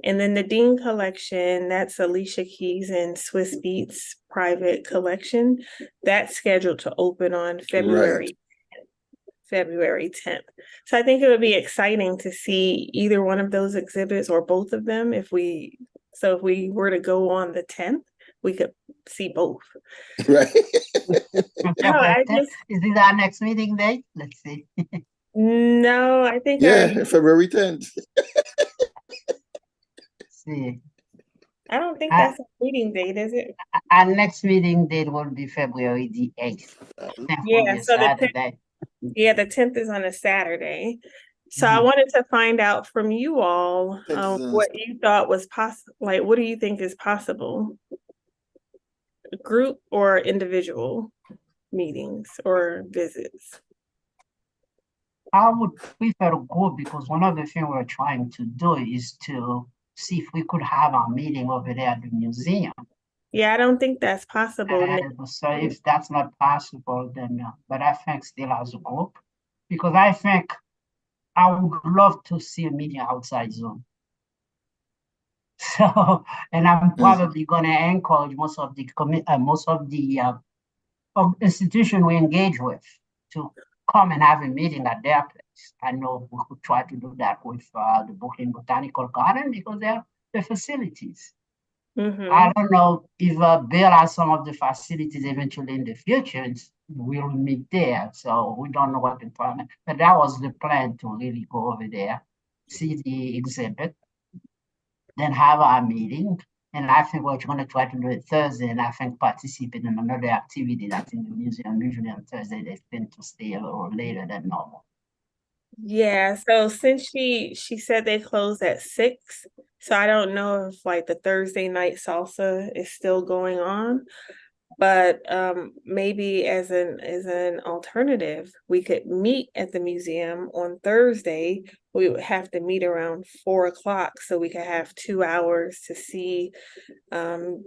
And then the Dean Collection, that's Alicia Keys and Swiss Beats private collection. That's scheduled to open on February 10th. So I think it would be exciting to see either one of those exhibits or both of them. If we were to go on the 10th, we could see both. Right. No, Is this our next meeting date? Let's see. No, I think February 10th. See. I don't think that's a meeting date, is it? Our next meeting date will be February the 8th. Yeah, so the 10th is on a Saturday. So I wanted to find out from you all what you thought was possible. Like, what do you think is possible? Group or individual meetings or visits? I would prefer to go because one of the things we're trying to do is to see if we could have our meeting over there at the museum. Yeah, I don't think that's possible. So if that's not possible, then but I think still as a group, because I think I would love to see a meeting outside Zoom. So, and I'm probably going to encourage most of the institution we engage with to come and have a meeting at their place. I know we could try to do that with the Brooklyn Botanical Garden because they have the facilities. I don't know if Bill has some of the facilities eventually in the future. We'll meet there, so we don't know what the plan. But that was the plan, to really go over there, see the exhibit, then have our meeting. And I think we're going to try to do it Thursday, and I think participate in another activity that's in the museum. Usually on Thursday, they tend to stay a little later than normal. Yeah, so since she said they closed at 6, so I don't know if like the Thursday night salsa is still going on. But maybe as an alternative, we could meet at the museum on Thursday. We would have to meet around 4 o'clock so we could have 2 hours to see the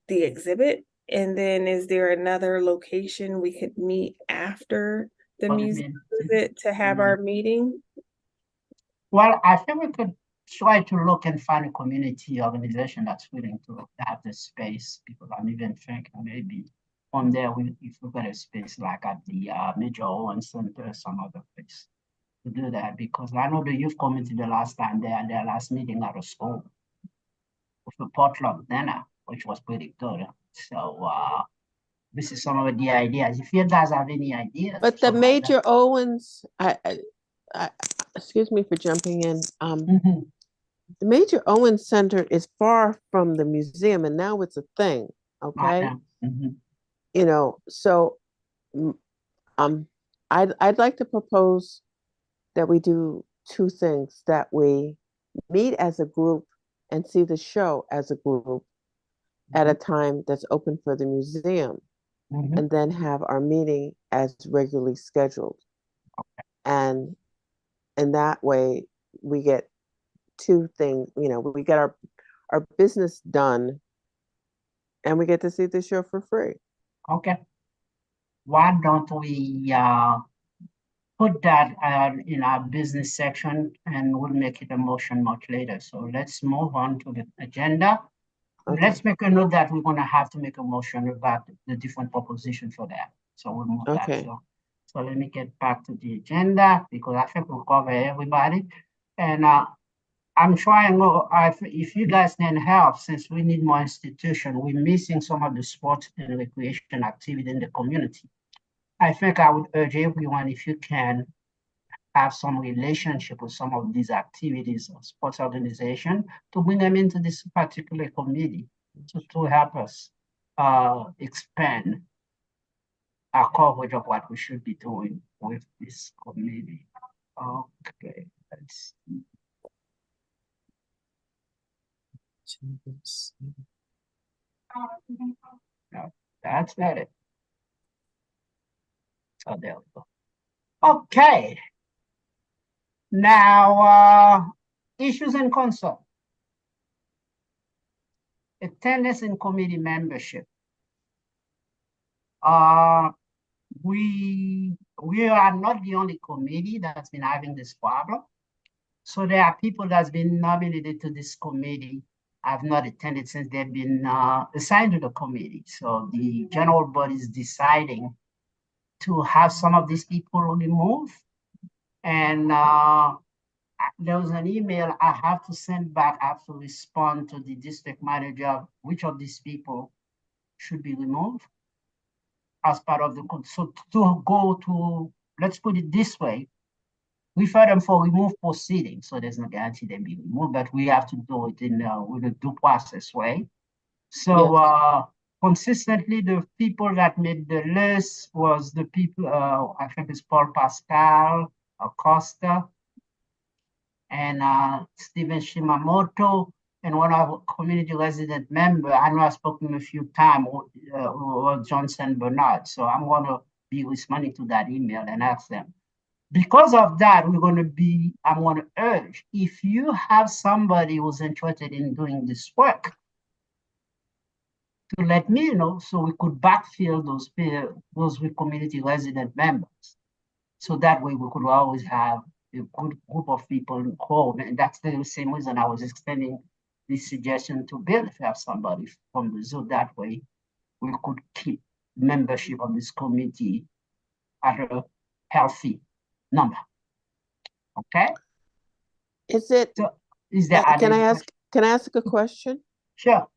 exhibit. And then is there another location we could meet after the For the museum meeting. visit to have our meeting? Well, I think we could try to look and find a community organization that's willing to have the space, because I'm even thinking maybe from there, if we got a space like at the Major Owen Center, some other place to do that, because I know the youth committee the last time they had their last meeting out of school with a potluck dinner, which was pretty good. So this is some of the ideas. If you guys have any ideas. But the Major Owens, excuse me for jumping in. The Major Owens Center is far from the museum, and now it's a thing. Okay, you know, so I'd like to propose that we do two things: that we meet as a group and see the show as a group at a time that's open for the museum, and then have our meeting as regularly scheduled. And that way we get two things, you know, we get our business done and we get to see the show for free. Okay. Why don't we put that in our business section, and we'll make it a motion much later. So let's move on to the agenda. Okay. Let's make a note that we're going to have to make a motion about the different proposition for that. So we'll move that. So let me get back to the agenda, because I think we'll cover everybody. And I'm trying, if you guys can help, since we need more institution, we're missing some of the sports and recreation activity in the community. I think I would urge everyone, if you can, have some relationship with some of these activities or sports organization, to bring them into this particular committee to help us expand our coverage of what we should be doing with this committee. Okay, let's see. No, that's not it. So there we go. Okay. Now, issues and concerns. Attendance and committee membership. We are not the only committee that's been having this problem. So there are people that's been nominated to this committee have not attended since they've been assigned to the committee. So the general body is deciding to have some of these people removed. And there was an email I have to send back. I have to respond to the district manager, which of these people should be removed as part of the, so to go to, let's put it this way, refer them for remove proceedings. So there's no guarantee they'll be removed, but we have to do it in with a due process way. So consistently, the people that made the list was the people, I think it's Paul Pascal, Acosta, and Stephen Shimamoto, and one of our community resident member. I know I spoke to him a few times, or Johnson Bernard. So I'm going to be responding to that email and ask them. Because of that, I'm going to urge, if you have somebody who's interested in doing this work, to let me know so we could backfill those with community resident members. So that way we could always have a good group of people involved. And that's the same reason I was extending this suggestion to Bill, if you have somebody from the zoo. That way we could keep membership of this committee at a healthy number. Okay? Is it, so is there can I ask a question? Sure.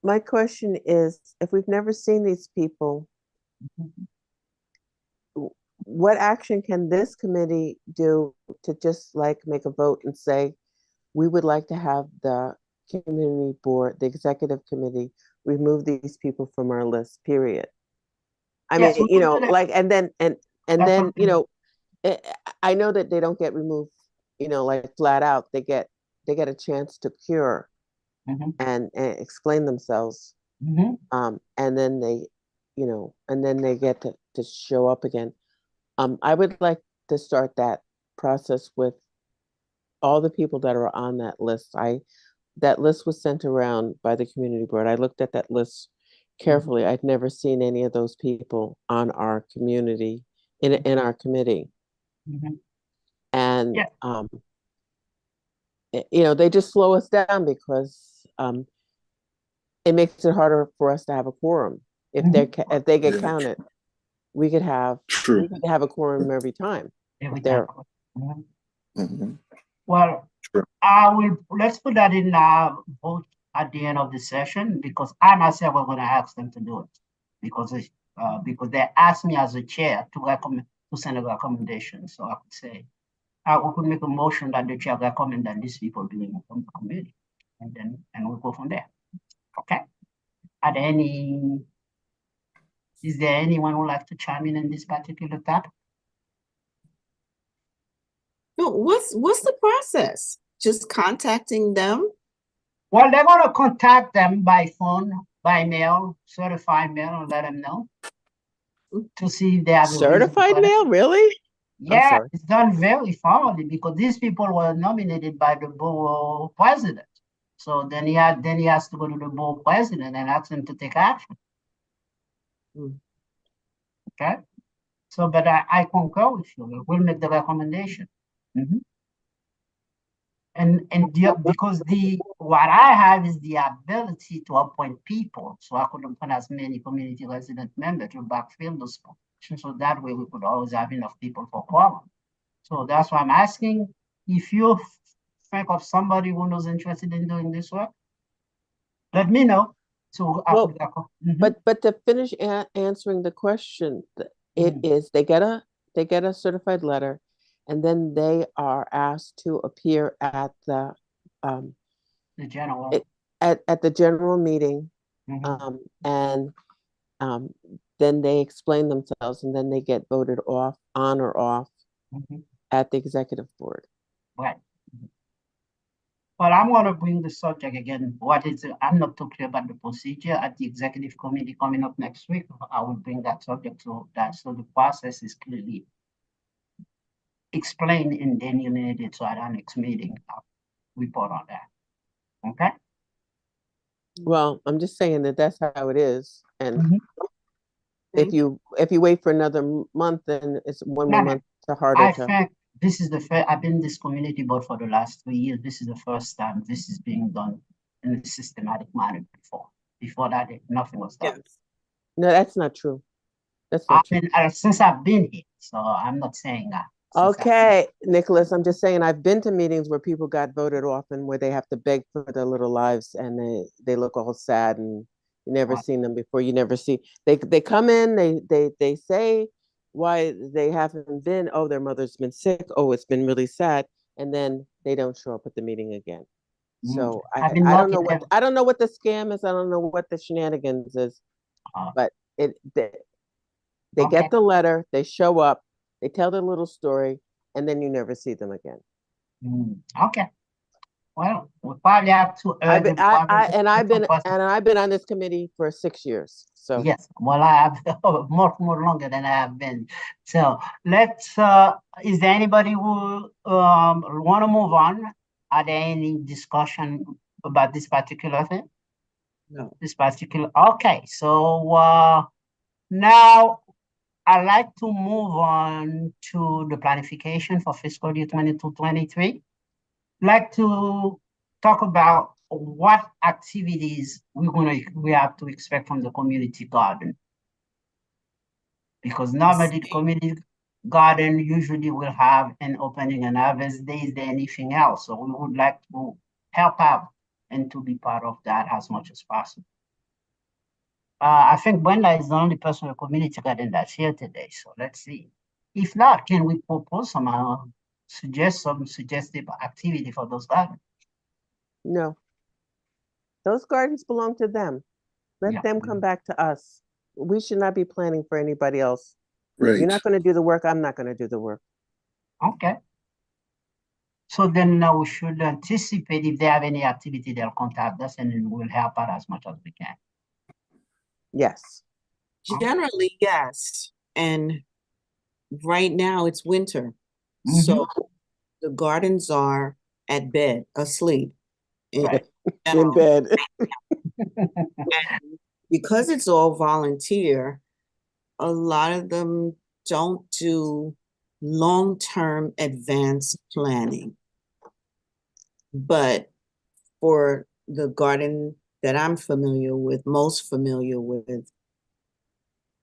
My question is, if we've never seen these people, what action can this committee do to just like make a vote and say, we would like to have the community board, the executive committee, remove these people from our list, period? I mean, you know, like, and then, you know, I know that they don't get removed, you know, like flat out. They get a chance to cure and explain themselves. And then they, and then they get to show up again. I would like to start that process with all the people that are on that list. That list was sent around by the community board. I looked at that list carefully. I'd never seen any of those people on our community, in our committee. And, they just slow us down because it makes it harder for us to have a quorum. If they get counted, we could have a quorum every time. Well, let's put that in vote at the end of the session, because I myself was going to ask them to do it because they asked me as a chair to send a recommendation. So I could say, we could make a motion that the chair recommend that these people be in the committee, and we'll go from there. Okay. Is there anyone who would like to chime in this particular topic? No, what's the process? Just contacting them? Well, they're going to contact them by phone, by mail, certified mail, and let them know to see if they have certified mail. Really? Yeah, it's done very formally because these people were nominated by the board president. So then he has to go to the board president and ask him to take action. Okay. So, but I concur with you. We'll make the recommendation. Because what I have is the ability to appoint people, so I could appoint as many community resident members to backfill those positions, so that way we could always have enough people for quorum. So that's why I'm asking if you think of somebody who is interested in doing this work, let me know. So but to finish answering the question, it is they get a certified letter. And then they are asked to appear at the general at the general meeting, and then they explain themselves, and then they get voted on or off at the executive board. Right. Well, I'm going to bring the subject again. I'm not too clear about the procedure at the executive committee coming up next week. I will bring that subject to that, so the process is clearly explain and delineated, so at our next meeting, I'll report on that. Okay? Well, I'm just saying that's how it is. And if you wait for another month, then it's one more month harder. I think this is the first, I've been in this community board for the last 3 years. This is the first time this is being done in a systematic manner before. Before that, nothing was done. No, that's not true. That's not true. Since I've been here, so I'm not saying that. Okay, Nicholas, I'm just saying I've been to meetings where people got voted off and where they have to beg for their little lives, and they look all sad, and you never seen them before. You never see they come in, they say why they haven't been. Oh, their mother's been sick. Oh, it's been really sad, and then they don't show up at the meeting again. So I don't know what the scam is. I don't know what the shenanigans is, but they get the letter, they show up. They tell their little story, and then you never see them again. Okay. Well, we probably have to. I've been on this committee for 6 years. So yes, well, I have more longer than I have been. So let's. Is there anybody who want to move on? Are there any discussion about this particular thing? No. This particular. Okay. So now, I'd like to move on to the planification for fiscal year 22-23. I'd like to talk about what activities we have to expect from the community garden. Because normally the community garden usually will have an opening and harvest days than anything else. So we would like to help out and to be part of that as much as possible. I think Brenda is the only person in the community garden that's here today. So let's see. If not, can we propose some suggestive activity for those gardens? No. Those gardens belong to them. Let them come back to us. We should not be planning for anybody else. Right. You're not going to do the work. I'm not going to do the work. Okay. So then we should anticipate if they have any activity, they'll contact us and we'll help out as much as we can. Yes. Generally, yes. And right now it's winter. Mhm. So the gardens are at bed, asleep. Right. In bed. And because it's all volunteer, a lot of them don't do long-term advanced planning. But for the garden that I'm most familiar with,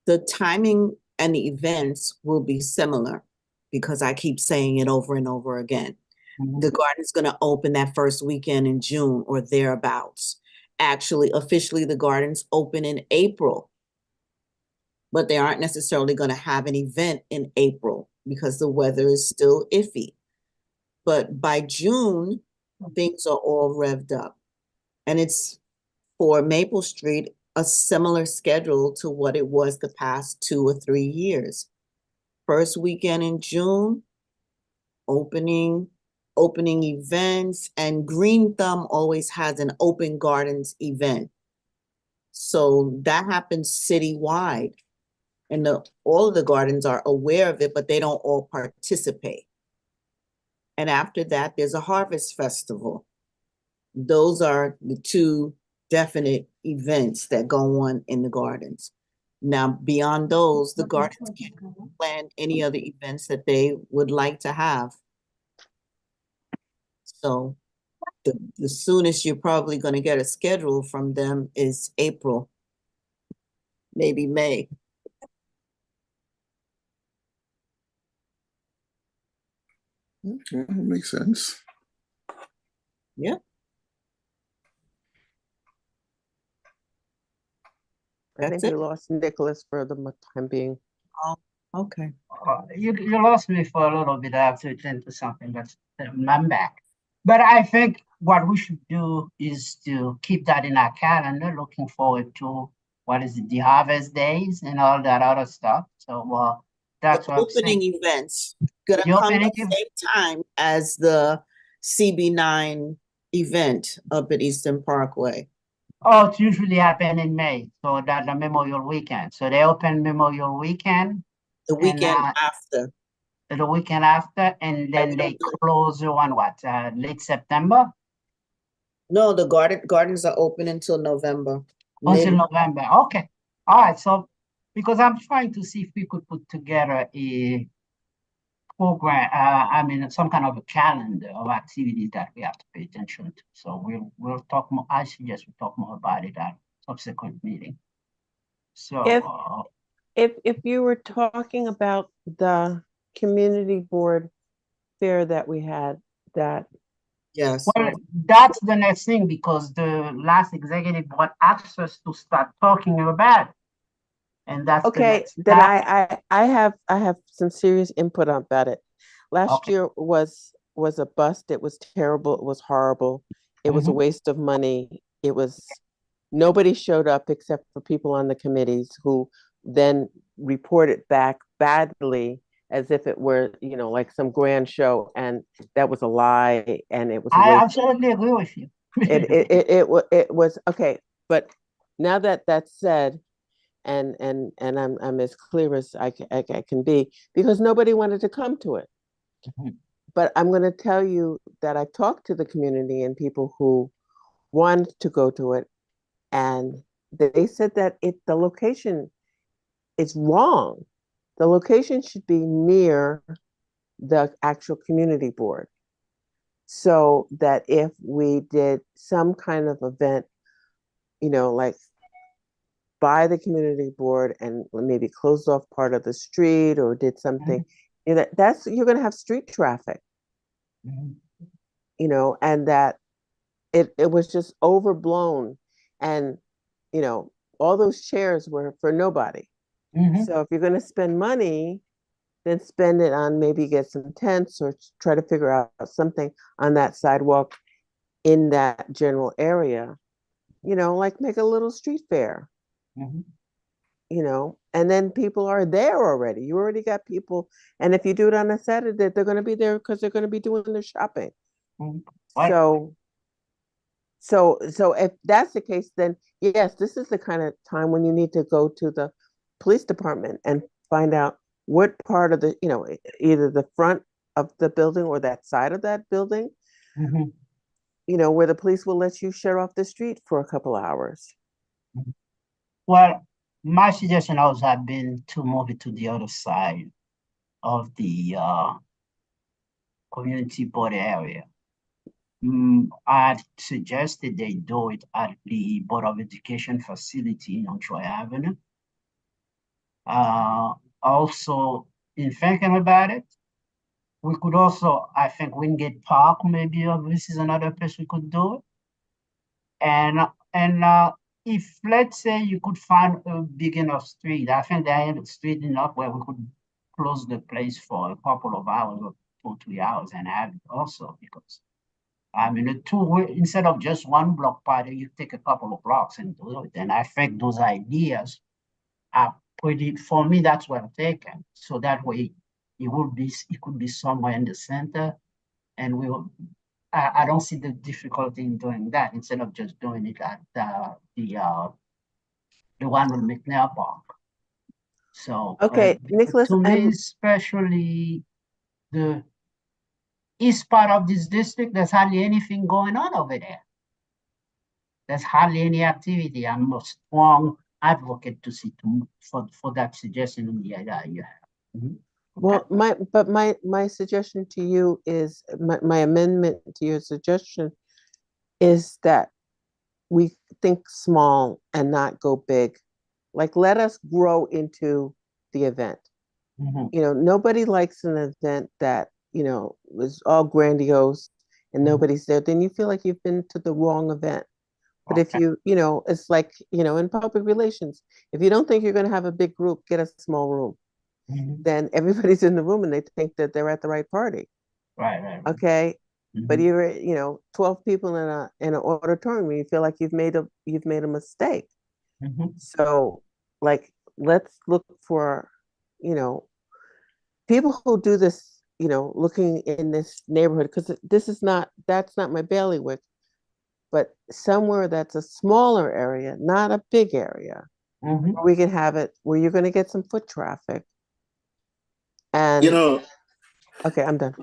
the timing and the events will be similar because I keep saying it over and over again. Mhm. The garden's going to open that first weekend in June or thereabouts. Actually, officially, the gardens open in April, but they aren't necessarily going to have an event in April because the weather is still iffy. But by June, things are all revved up. And it's for Maple Street, a similar schedule to what it was the past 2 or 3 years. First weekend in June, opening events, and Green Thumb always has an open gardens event. So that happens citywide. And all of the gardens are aware of it, but they don't all participate. And after that, there's a harvest festival. Those are the two definite events that go on in the gardens. Now, beyond those, the gardens can plan any other events that they would like to have. So the soonest you're probably going to get a schedule from them is April, maybe May. Okay, that makes sense. Yeah. I think That's we it. lost Nicholas for the time being. Oh, okay. You lost me for a little bit. I have to attend to something, but I'm back. But I think what we should do is to keep that in our calendar, looking forward to what is it, the harvest days and all that other stuff. So that's what I'm Opening saying. events gonna The come opening at the same time as the CB9 event up at Eastern Parkway. Oh, it's usually happen in May, so that's the Memorial Weekend. So they open Memorial Weekend. The weekend and, after. The weekend after, and then they close on what, late September? No, the gardens are open until November. Until November. Okay. All right. So, because I'm trying to see if we could put together a program, some kind of a calendar of activities that we have to pay attention to. So we'll talk more. I suggest we talk more about it at subsequent meeting. So, If you were talking about the community board fair that we had, that yes, well, that's the next thing, because the last executive board asked us to start talking about it. And that's the okay, next then step. I have some serious input about it. Last year was a bust. It was terrible. It was horrible. It was a waste of money. Nobody showed up except for people on the committees who then reported back badly as if it were, like some grand show, and that was a lie, and it was a I waste. absolutely agree with you. It was okay, but now that that's said, and I'm as clear as I can be, because nobody wanted to come to it. But I'm going to tell you that I've talked to the community and people who wanted to go to it, and they said that the location is wrong. The location should be near the actual community board, so that if we did some kind of event, like by the community board and maybe closed off part of the street or did something, that's you're going to have street traffic, and that it was just overblown, and all those chairs were for nobody. So if you're going to spend money, then spend it on maybe get some tents or try to figure out something on that sidewalk in that general area, like make a little street fair, and then people are there already. You already got people. And if you do it on a Saturday, they're going to be there because they're going to be doing their shopping. So if that's the case, then yes, this is the kind of time when you need to go to the police department and find out what part of the, either the front of the building or that side of that building, where the police will let you shut off the street for a couple of hours. Well, my suggestion also had been to move it to the other side of the community board area. I suggested they do it at the Board of Education facility on Troy Avenue. Also, in thinking about it, we could also, I think, Wingate Park, maybe this is another place we could do it. And if, let's say, you could find a big enough street, I think there is a street enough where we could close the place for a couple of hours or 2 or 3 hours and have it also, because I mean, instead of just one block party, you take a couple of blocks and do it. And I think those ideas are pretty, for me, that's well taken. So that way it could be somewhere in the center, and I don't see the difficulty in doing that instead of just doing it at the one with McNair Park. So okay, Nicholas, to me, especially the east part of this district, there's hardly anything going on over there. There's hardly any activity. I'm a strong advocate to see for that suggestion in the idea you have. Well, my suggestion to you is, my amendment to your suggestion is that we think small and not go big. Like, let us grow into the event. Nobody likes an event that, was all grandiose and nobody's there. Then you feel like you've been to the wrong event. But if you, it's like, in public relations, if you don't think you're going to have a big group, get a small room. Then everybody's in the room and they think that they're at the right party. Right. Okay. But you're, 12 people in an auditorium, you feel like you've made a mistake. So, like, let's look for, people who do this, looking in this neighborhood, because that's not my bailiwick, but somewhere that's a smaller area, not a big area, where we can have it where you're going to get some foot traffic. And okay, I'm done.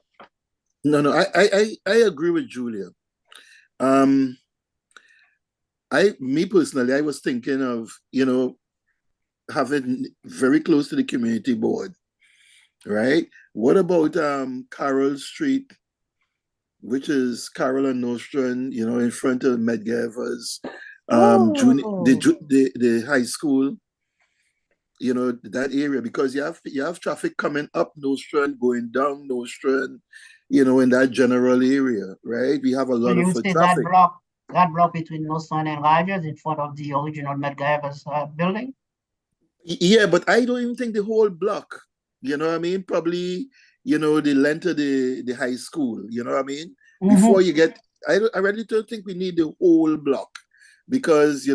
No, I agree with Julia. Me personally, I was thinking of, having very close to the community board, right? What about Carroll Street, which is Carroll and Nostrand, in front of Medgar's, the high school, that area, because you have traffic coming up Nostrand, going down Nostrand, in that general area, right? We have a lot of foot traffic. That block between Nostrand and Rogers in front of the original Medgar's building? Yeah, but I don't even think the whole block, you know what I mean? Probably, the length of the high school, you know what I mean? Before you get, I really don't think we need the whole block, because,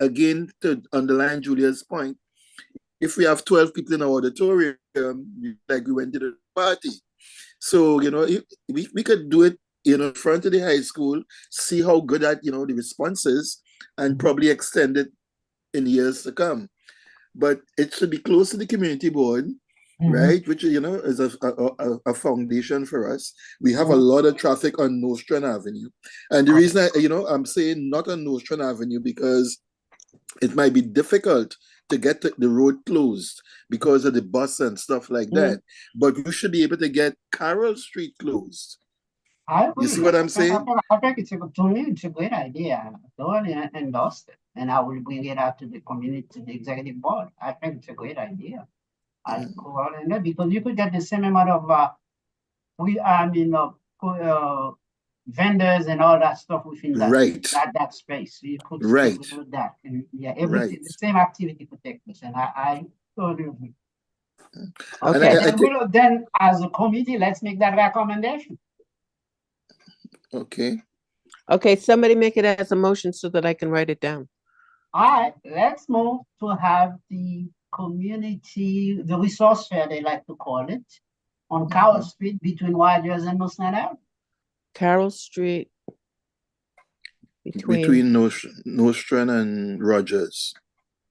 again, to underline Julia's point, if we have 12 people in our auditorium, like we went to the party. So, we could do it, in front of the high school, see how good at, the response is, and probably extend it in years to come. But it should be close to the community board, right? Which, is a foundation for us. We have a lot of traffic on Nostrand Avenue. And the reason I'm saying not on Nostrand Avenue, because it might be difficult to get the road closed because of the bus and stuff like that. But we should be able to get Carroll Street closed. I agree. You see what I'm saying? I think to me, it's a great idea. I totally endorse it. And I will bring it out to the community, to the executive board. I think it's a great idea. I go out in there because you could get the same amount of vendors and all that stuff within that space. So you could do that. And everything, the same activity could take place. And I totally agree. Okay. Then as a committee, let's make that recommendation. Okay. Okay, somebody make it as a motion so that I can write it down. All right, let's move to have the community, the resource fair, they like to call it, on Carroll Street between Rogers and Nostrand Avenue. Carroll Street. between Nostrand and Rogers.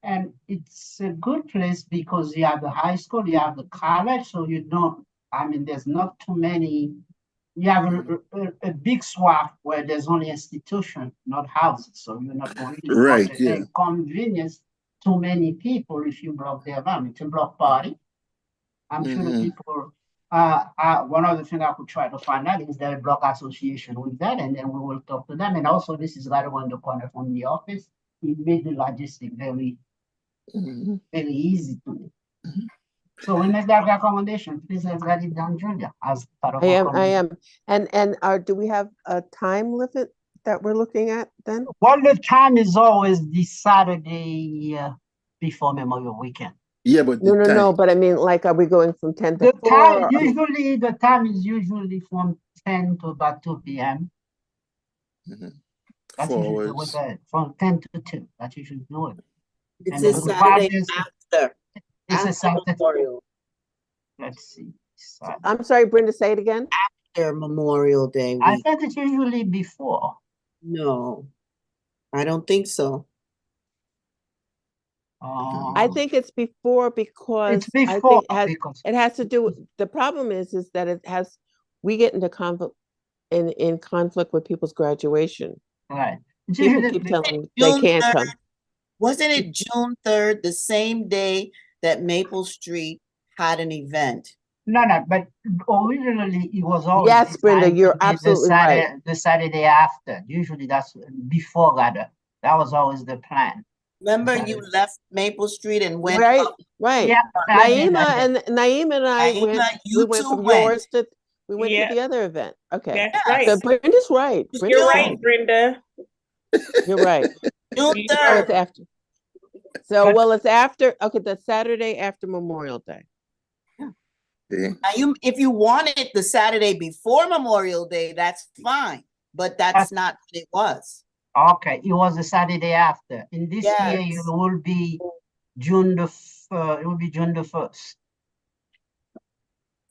And it's a good place because you have the high school, you have the college, so you don't, I mean, there's not too many, you have a big swath where there's only institution, not houses, so you're not really Right, going to yeah. inconvenience too many people if you block their van. It's a block party. I'm sure the people, one of the things I could try to find out is there a block association with that, and then we will talk to them. And also, this is right around the corner from the office. It made the logistics very, very easy to me. So we make that recommendation. Please let's get it done, Julia, as part of I our am. committee. And do we have a time limit that we're looking at then? Well, the time is always the Saturday before Memorial Weekend. Yeah, but No, but I mean, like, are we going from 10 to The 4? time usually the time is usually from 10 to about 2 p.m. That's 4 usually hours. from 10 to 2. That's usually do it. It's And a then the Saturday Fridays, after. it's a After Saturday. Memorial. Let's see. Saturday. I'm sorry, Brenda, say it again. After Memorial Day I week. think it's usually before. No, I don't think so. I think it's before because It's before it has to do with, the problem is that we get into conflict in conflict with people's graduation. Right. People keep telling them they can't come. Wasn't it June 3rd, the same day that Maple Street had an event? No, but originally it was always Yes, Brenda, designed you're to be absolutely right. the Saturday after. Usually that's before rather. That was always the plan. Remember you left Maple Street and went Right, up? right. Yeah, I did. Naima and I Naima, went. you We went two from went. yours to Yeah. to the other event. Okay, That's right. so Brenda's right. You're Brenda's right, Brenda. You're right. June You- So 3rd. it's after. So well, it's after. Okay, the Saturday after Memorial Day. Now if you wanted the Saturday before Memorial Day, that's fine, but that's not what it was. Okay, it was the Saturday after. In this year, it Yes. will be June the 1st.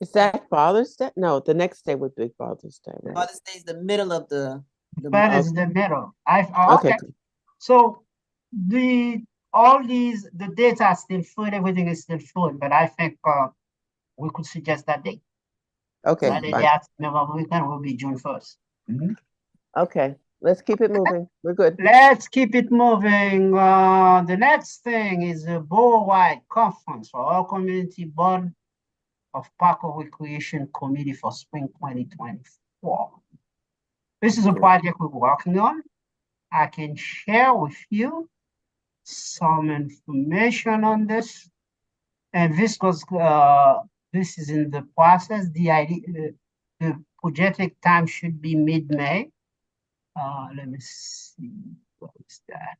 Is that Father's Day? No, the next day would be Father's Day, right? Father's Day is the middle of the That is the middle. Okay. So all these the dates are still full, everything is still full, but I think we could suggest that date. Okay, Saturday fine. after Memorial Weekend will be June 1st. Okay, let's keep it moving. We're good. Let's keep it moving. The next thing is a board-wide conference for our community board of Park and Recreation Committee for spring 2024. This is a project we're working on. I can share with you some information on this. And this is in the process. The projected time should be mid-May. Let me see, what is that?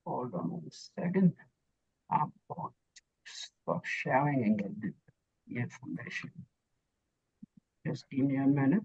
Hold on 1 second. I'm going to stop sharing and get the information. Just give me a minute.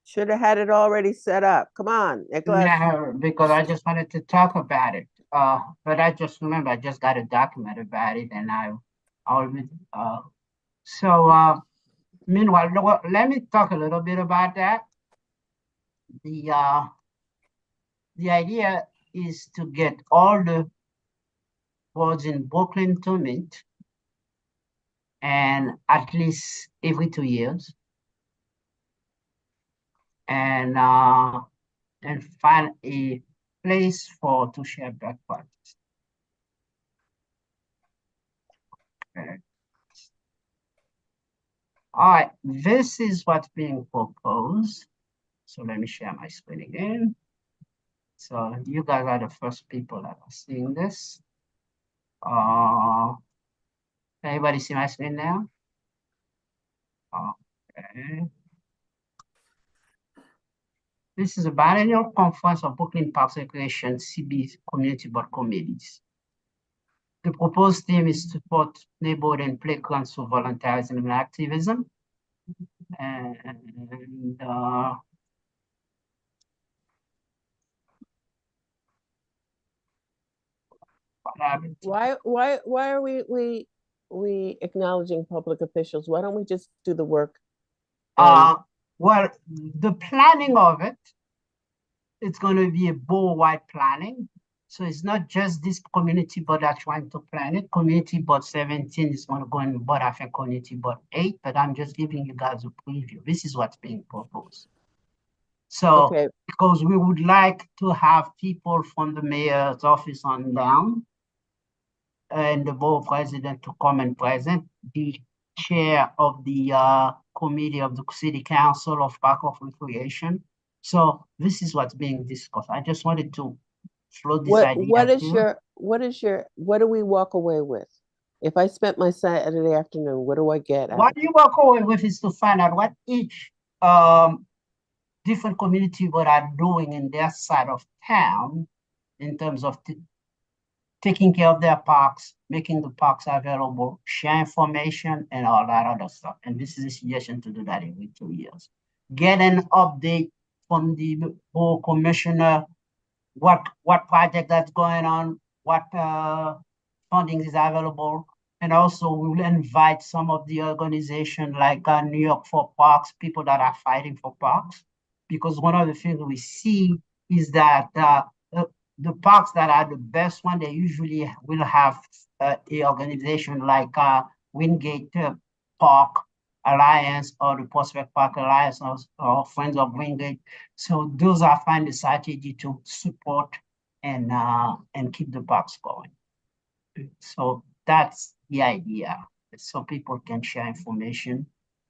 Should have had it already set up. Come on, Nicholas. No, because I just wanted to talk about it. But I just remember I just got a document about it, and meanwhile, let me talk a little bit about that. The idea is to get all the boards in Brooklyn to meet, and at least every 2 years, and find a place to share best practice. Okay. All right, this is what's being proposed. So let me share my screen again. So you guys are the first people that are seeing this. Anybody see my screen now? Okay. This is a biennial conference of Brooklyn Parks Recreation CB Community Board Committees. The proposed theme is to support neighborhood and playgrounds for volunteerism and activism. And what happened? Why are we acknowledging public officials? Why don't we just do the work? Well, the planning of it, it's going to be a board-wide planning. So it's not just this community board that's trying to plan it. Community board 17 is going to go in board, I think community board 8, but I'm just giving you guys a preview. This is what's being proposed. So, Okay. because we would like to have people from the mayor's office on down and the board president to come and present, the chair of the committee of the city council of Park of Recreation. So this is what's being discussed. I just wanted to float this idea. What do we walk away with? If I spent my Saturday afternoon, what do I get? What you walk away with is to find out what each different community board are doing in their side of town in terms of taking care of their parks, making the parks available, share information, and all that other stuff. And this is a suggestion to do that every 2 years. Get an update from the board commissioner, what project that's going on, what funding is available. And also we will invite some of the organizations like New York for Parks, people that are fighting for parks. Because one of the things we see is that the parks that are the best one, they usually will have a organization like Wingate Park Alliance or the Prospect Park Alliance or Friends of Wingate. So those are find a strategy to support and keep the parks going. So that's the idea. So people can share information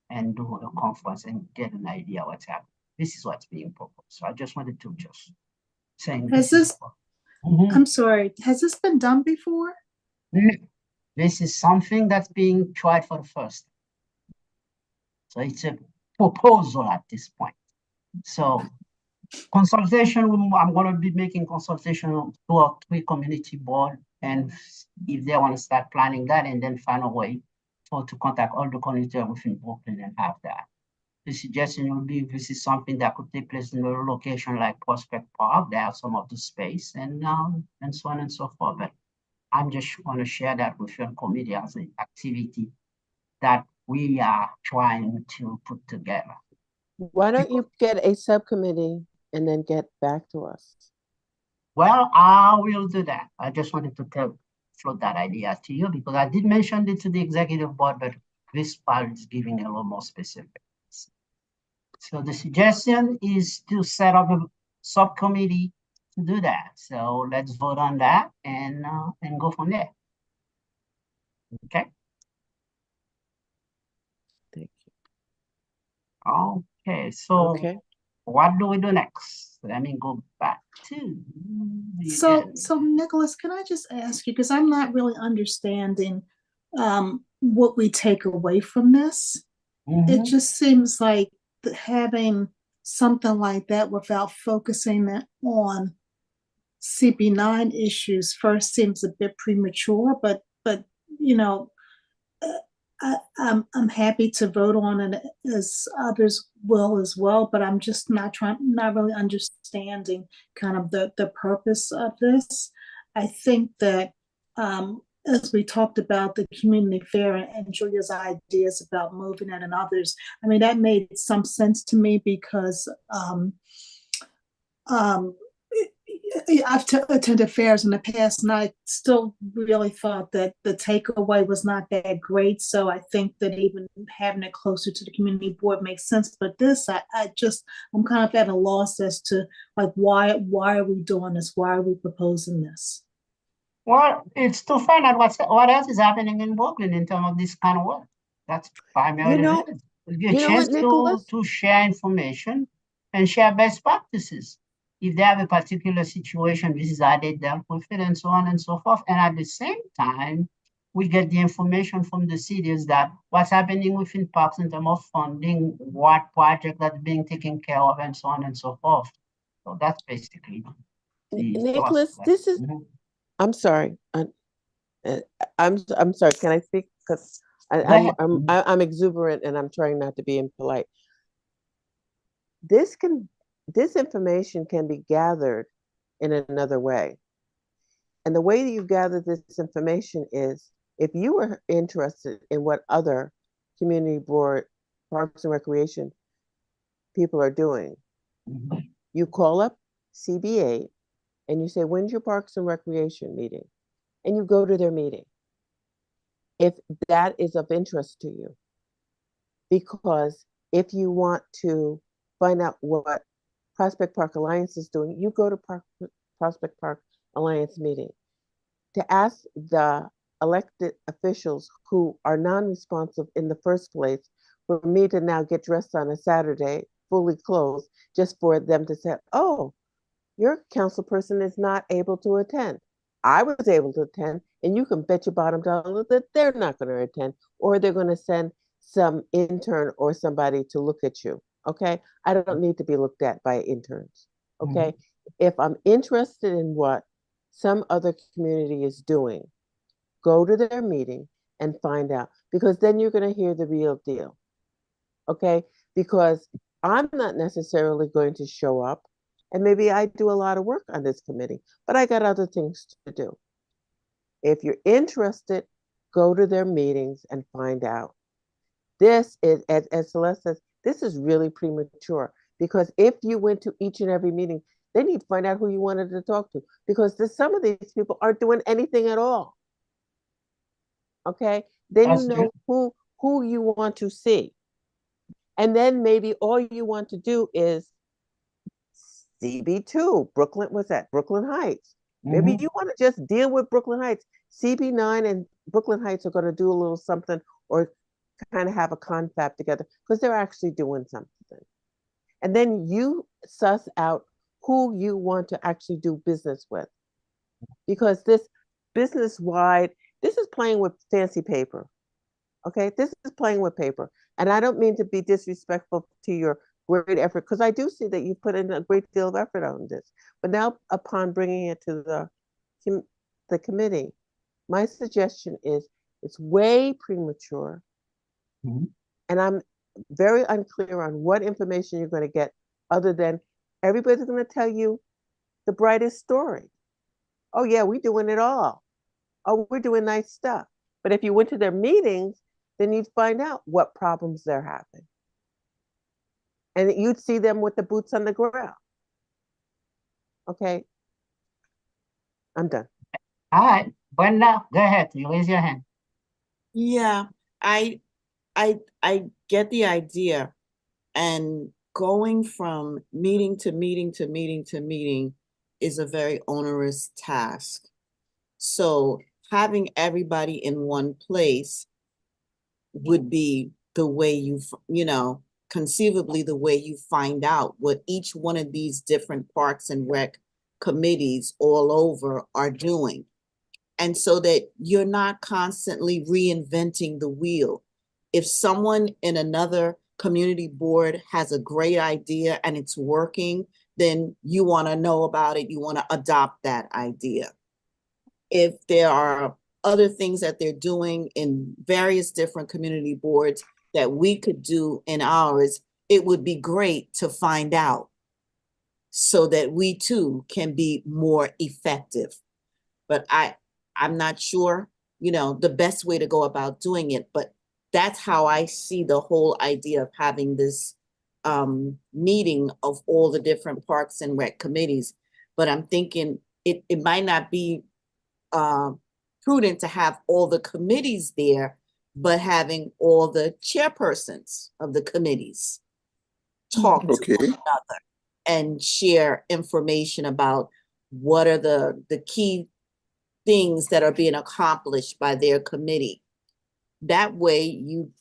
and do a conference and get an idea what's happening. This is what's being proposed. So I just wanted to just say. I'm sorry, has this been done before? This is something that's being tried for the first time. So it's a proposal at this point. So consultation, I'm going to be making consultation on 2 or 3 community board, and if they want to start planning that, and then find a way to contact all the community within Brooklyn and have that. The suggestion would be this is something that could take place in a location like Prospect Park. They have some of the space and so on and so forth. But I'm just want to share that with your committee as an activity that we are trying to put together. Why don't you get a subcommittee and then get back to us? Well, I will do that. I just wanted to float that idea to you because I did mention it to the executive board, but this part is giving a little more specific. So the suggestion is to set up a subcommittee to do that. So let's vote on that and go from there. Okay. Thank you. Okay. So what do we do next? Let me go back to the So Nicholas, can I just ask you, because I'm not really understanding what we take away from this. It just seems like having something like that without focusing on CB9 issues first seems a bit premature, but you know, I'm happy to vote on it as others will as well, but I'm just not really understanding kind of the purpose of this. I think that as we talked about the community fair and Julia's ideas about moving it and others, I mean, that made some sense to me because I've attended fairs in the past, and I still really thought that the takeaway was not that great. So I think that even having it closer to the community board makes sense. But this, I'm kind of at a loss as to like why are we doing this? Why are we proposing this? Well, it's to find out what else is happening in Brooklyn in terms of this kind of work. That's primarily. It'll be a You know what, chance Nicholas? to share information and share best practices. If they have a particular situation, this is how they dealt with it, and so on and so forth. And at the same time, we get the information from the cities that what's happening within parks in terms of funding, what project that's being taken care of, and so on and so forth. So that's basically the Nicholas, thrust. this is, I'm sorry. I'm sorry. Can I speak? Because I'm exuberant and I'm trying not to be impolite. This information can be gathered in another way. And the way that you gather this information is if you are interested in what other community board, parks and recreation people are doing, you call up CBA and you say, when's your parks and recreation meeting? And you go to their meeting. If that is of interest to you, because if you want to find out what Prospect Park Alliance is doing, you go to Prospect Park Alliance meeting. To ask the elected officials who are non-responsive in the first place for me to now get dressed on a Saturday, fully clothed, just for them to say, oh, your council person is not able to attend. I was able to attend, and you can bet your bottom dollar that they're not going to attend, or they're going to send some intern or somebody to look at you. Okay, I don't need to be looked at by interns. Okay, if I'm interested in what some other community is doing, go to their meeting and find out, because then you're going to hear the real deal. Okay, because I'm not necessarily going to show up. And maybe I do a lot of work on this committee, but I got other things to do. If you're interested, go to their meetings and find out. This is, as Celeste says, this is really premature, because if you went to each and every meeting, then you'd find out who you wanted to talk to, because some of these people aren't doing anything at all. Okay, then you know who you want to see. And then maybe all you want to do is CB2, Brooklyn, what's that? Brooklyn Heights. Maybe you want to just deal with Brooklyn Heights. CB9 and Brooklyn Heights are going to do a little something, or kind of have a confab together, because they're actually doing something. And then you suss out who you want to actually do business with. Because this business-wide, this is playing with fancy paper. Okay, this is playing with paper. And I don't mean to be disrespectful to your great effort, because I do see that you put in a great deal of effort on this. But now, upon bringing it to the committee, my suggestion is it's way premature. And I'm very unclear on what information you're going to get, other than everybody's going to tell you the brightest story. Oh yeah, we're doing it all. Oh, we're doing nice stuff. But if you went to their meetings, then you'd find out what problems they're having. And you'd see them with the boots on the ground. Okay, I'm done. All right, Brenda, go ahead. You raise your hand. Yeah, I get the idea, and going from meeting to meeting to meeting to meeting is a very onerous task. So having everybody in one place would be the way conceivably the way you find out what each one of these different parks and rec committees all over are doing. And so that you're not constantly reinventing the wheel. If someone in another community board has a great idea and it's working, then you want to know about it. You want to adopt that idea. If there are other things that they're doing in various different community boards that we could do in ours, it would be great to find out, so that we too can be more effective. But I'm not sure, the best way to go about doing it, but that's how I see the whole idea of having this meeting of all the different parks and rec committees. But I'm thinking it might not be prudent to have all the committees there, but having all the chairpersons of the committees talk to one another and share information about what are the key things that are being accomplished by their committee. That way you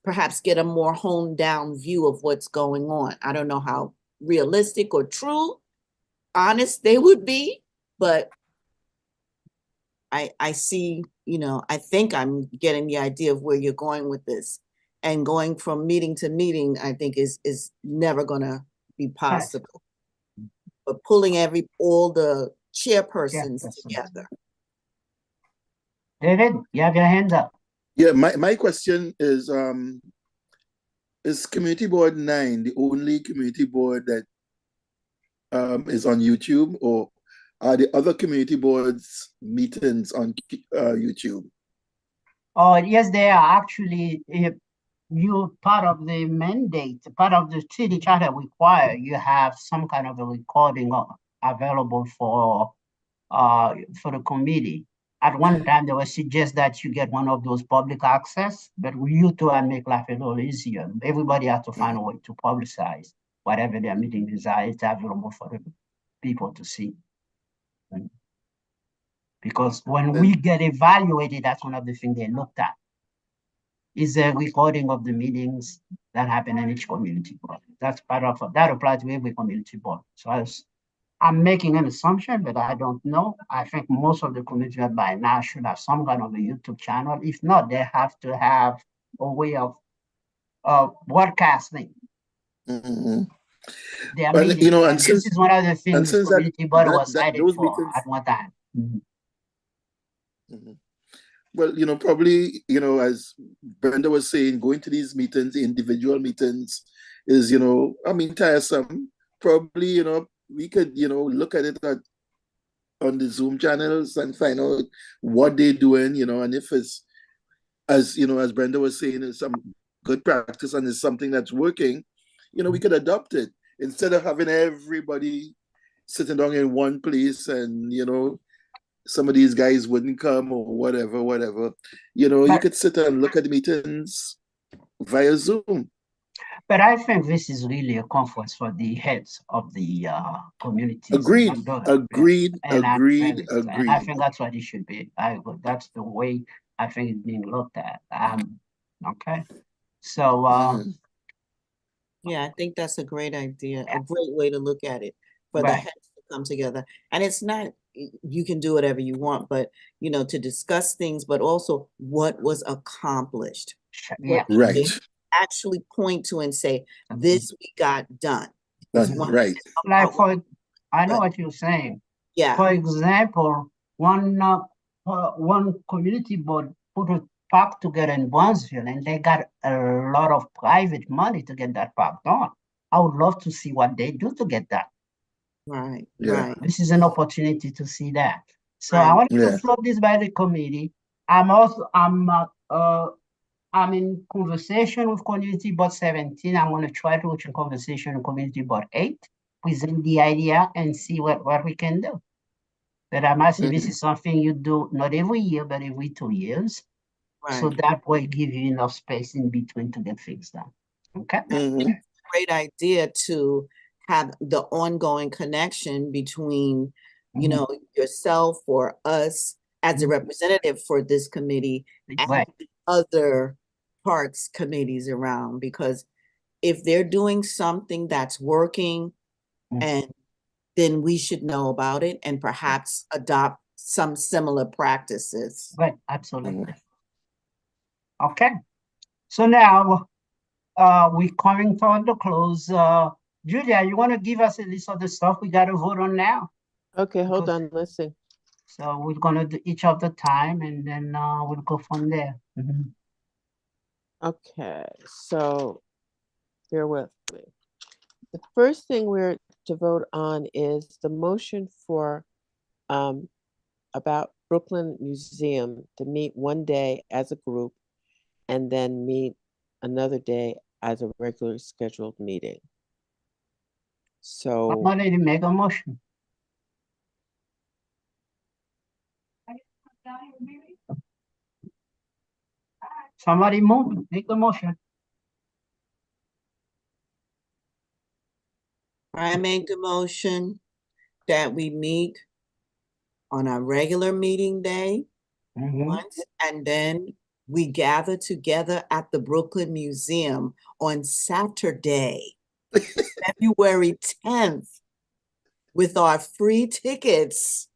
perhaps get a more honed down view of what's going on. I don't know how realistic or true, honest they would be, but I see, I think I'm getting the idea of where you're going with this. And going from meeting to meeting, I think is never gonna be possible. But pulling all the chairpersons together. David, you have your hand up. Yeah, my question is Community Board 9 the only community board that is on YouTube, or are the other community boards meetings on YouTube? Oh, yes, they are actually. You part of the mandate, part of the city charter require you have some kind of a recording available for the committee. At one time, they were suggest that you get one of those public access, but with YouTube and make life a little easier. Everybody has to find a way to publicize whatever their meeting is. It's available for the people to see. Because when we get evaluated, that's one of the things they looked at. Is a recording of the meetings that happen in each community board. That's part of that applies to every community board. So I'm making an assumption, but I don't know. I think most of the community by now should have some kind of a YouTube channel. If not, they have to have a way of broadcasting. Mm-hmm. Their Well, meetings. and this is one of the things the community board was cited those for meetings, at one time. Well, probably, as Brenda was saying, going to these meetings, individual meetings is, tiresome. Probably, we could, look at it on the Zoom channels and find out what they're doing, and if it's, as Brenda was saying, it's some good practice and it's something that's working, we could adopt it instead of having everybody sitting down in one place and, some of these guys wouldn't come or whatever. You could sit and look at the meetings via Zoom. But I think this is really a conference for the heads of the communities. Agreed. And I think that's what it should be. That's the way I think it's being looked at. Okay. So yeah, I think that's a great idea, a great way to look at it for the heads to come together. And it's not, you can do whatever you want, but to discuss things, but also what was accomplished. Yeah. Right. Actually point to and say, this we got done. Right. Like I know what you're saying. Yeah. For example, one community board put a park together in Brownsville, and they got a lot of private money to get that park done. I would love to see what they do to get that. Right. Yeah. Right. This is an opportunity to see that. So I want to float this by the committee. I'm in conversation with Community Board 17. I'm going to try to reach a conversation with Community Board 8, present the idea and see what we can do. But I'm asking, this is something you do not every year, but every 2 years. Right. So that will give you enough space in between to get things done. Okay. It's a great idea to have the ongoing connection between, yourself or us as a representative for this committee and other parks committees around, because if they're doing something that's working, and then we should know about it and perhaps adopt some similar practices. Right, absolutely. Okay, so now we're coming toward the close. Julia, you want to give us a list of the stuff we got to vote on now? Okay, hold on, let's see. So we're gonna do each of the time, and then we'll go from there. Okay, so bear with me. The first thing we're to vote on is the motion for about Brooklyn Museum to meet one day as a group and then meet another day as a regular scheduled meeting. So somebody make a motion. Somebody move, make the motion. I make the motion that we meet on a regular meeting day once, and then we gather together at the Brooklyn Museum on Saturday, February 10th, with our free tickets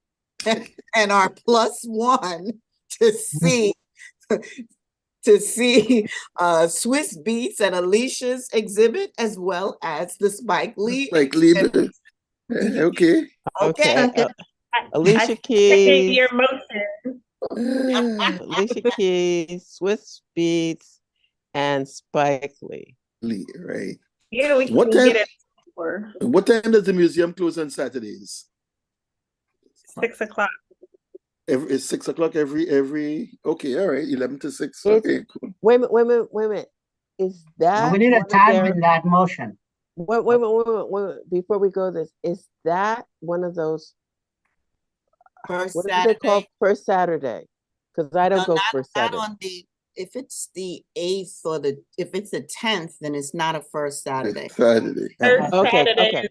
and our +1 to see Swiss Beats and Alicia's exhibit, as well as the Spike Lee Spike Lee. exhibit. Okay. Okay. Alicia I Keys, your motion. Alicia Keys, Swiss Beats, and Spike Lee. Lee, right. Yeah, we What can time? get it for What time does the museum close on Saturdays? 6 o'clock. It's 6 o'clock every. Okay, all right, 11 to 6. It's- Okay, cool. Wait a minute. Is that We need a one of time their- in that motion. Wait a minute. Before we go this, is that one of those, First what is it Saturday. called, first Saturday? Because I don't No, go first not Saturday. on if it's the 8th or if it's the 10th, then it's not a first Saturday. Saturday. Third Okay, Saturday okay.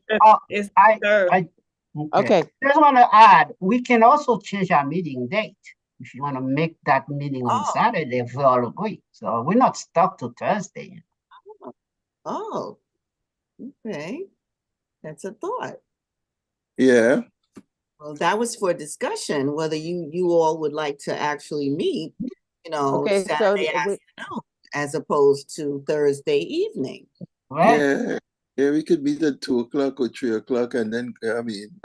is I, third. Okay. Just want to add, we can also change our meeting date if you want to make that meeting on Saturday, if we all agree. So we're not stuck to Thursday. Oh, okay. That's a thought. Yeah. Well, that was for discussion, whether you all would like to actually meet, Okay, so Saturday afternoon as opposed to Thursday evening. Yeah. Yeah, we could meet at 2 o'clock or 3 o'clock, and then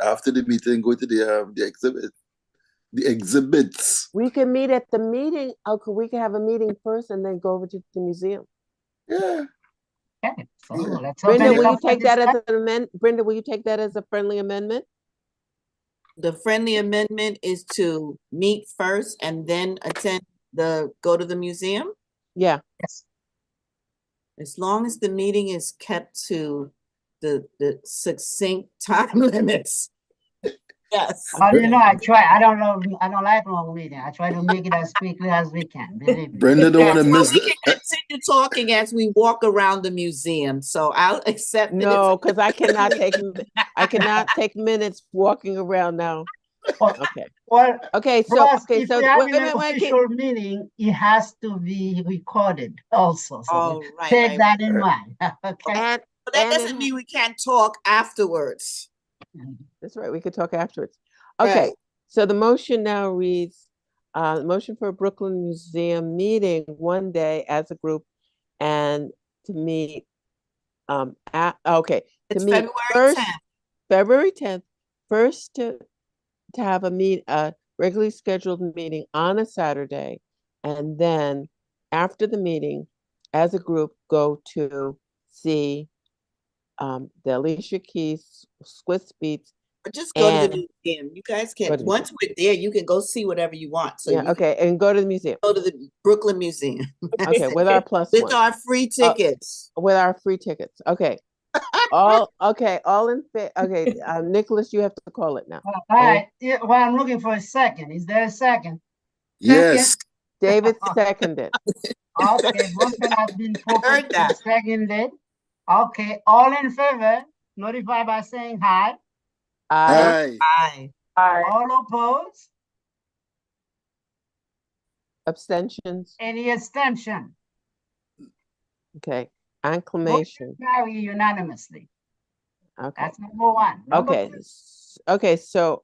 after the meeting, go to the exhibit. The exhibits. We can meet at the meeting. Okay, we can have a meeting first and then go over to the museum. Yeah. Okay, so let's Brenda, open it will you up for take that as discussion. an amendment? Brenda, will you take that as a friendly amendment? The friendly amendment is to meet first and then go to the museum? Yeah. Yes. As long as the meeting is kept to the succinct time limits. Yes. Well, I try. I don't like long meeting. I try to make it as quickly as we can. Believe me. Brenda don't want to miss We can continue talking as we walk around the museum. So I'll accept it. No, because I cannot take minutes walking around now. Okay. Well, Okay, so plus, okay, if so we're having wait a an minute, wait, official meeting, it has to be recorded also. So Oh, right, take right, that in mind. Okay. and But that doesn't mean we can't talk afterwards. that's right, we could talk afterwards. Okay, Right. so the motion now reads, motion for a Brooklyn Museum meeting one day as a group and to meet, It's to meet February first, 10th. February 10th, first to have a regularly scheduled meeting on a Saturday, and then after the meeting, as a group, go to see the Alicia Keys, Swiss Beats. Or just go to the and museum. You guys Go can, to the once we're there, you can go see whatever you want. So yeah, you okay, and go to the museum. can go to the Brooklyn Museum. Okay, with our plus With one. our free tickets. With our free tickets. Okay. All in favor. Okay, Nicholas, you have to call it now. All right. Yeah, well, I'm looking for a second. Is there a second? Yes. David seconded. Okay, motion has been properly Heard that. seconded. Okay, all in favor, notify by saying aye. Aye. Aye. Aye. All opposed? Abstentions. Any abstention? Okay. Acclamation. Carry unanimously. Okay. That's number one. Number Okay. two.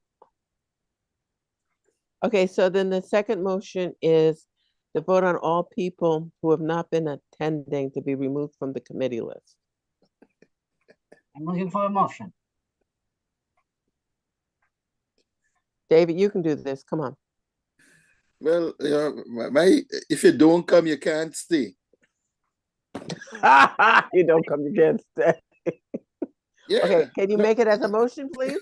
Okay, so then the second motion is to vote on all people who have not been attending to be removed from the committee list. I'm looking for a motion. David, you can do this. Come on. Well, if you don't come, you can't stay. You don't come, you can't stay. Yeah. Okay, can you make it as a motion, please?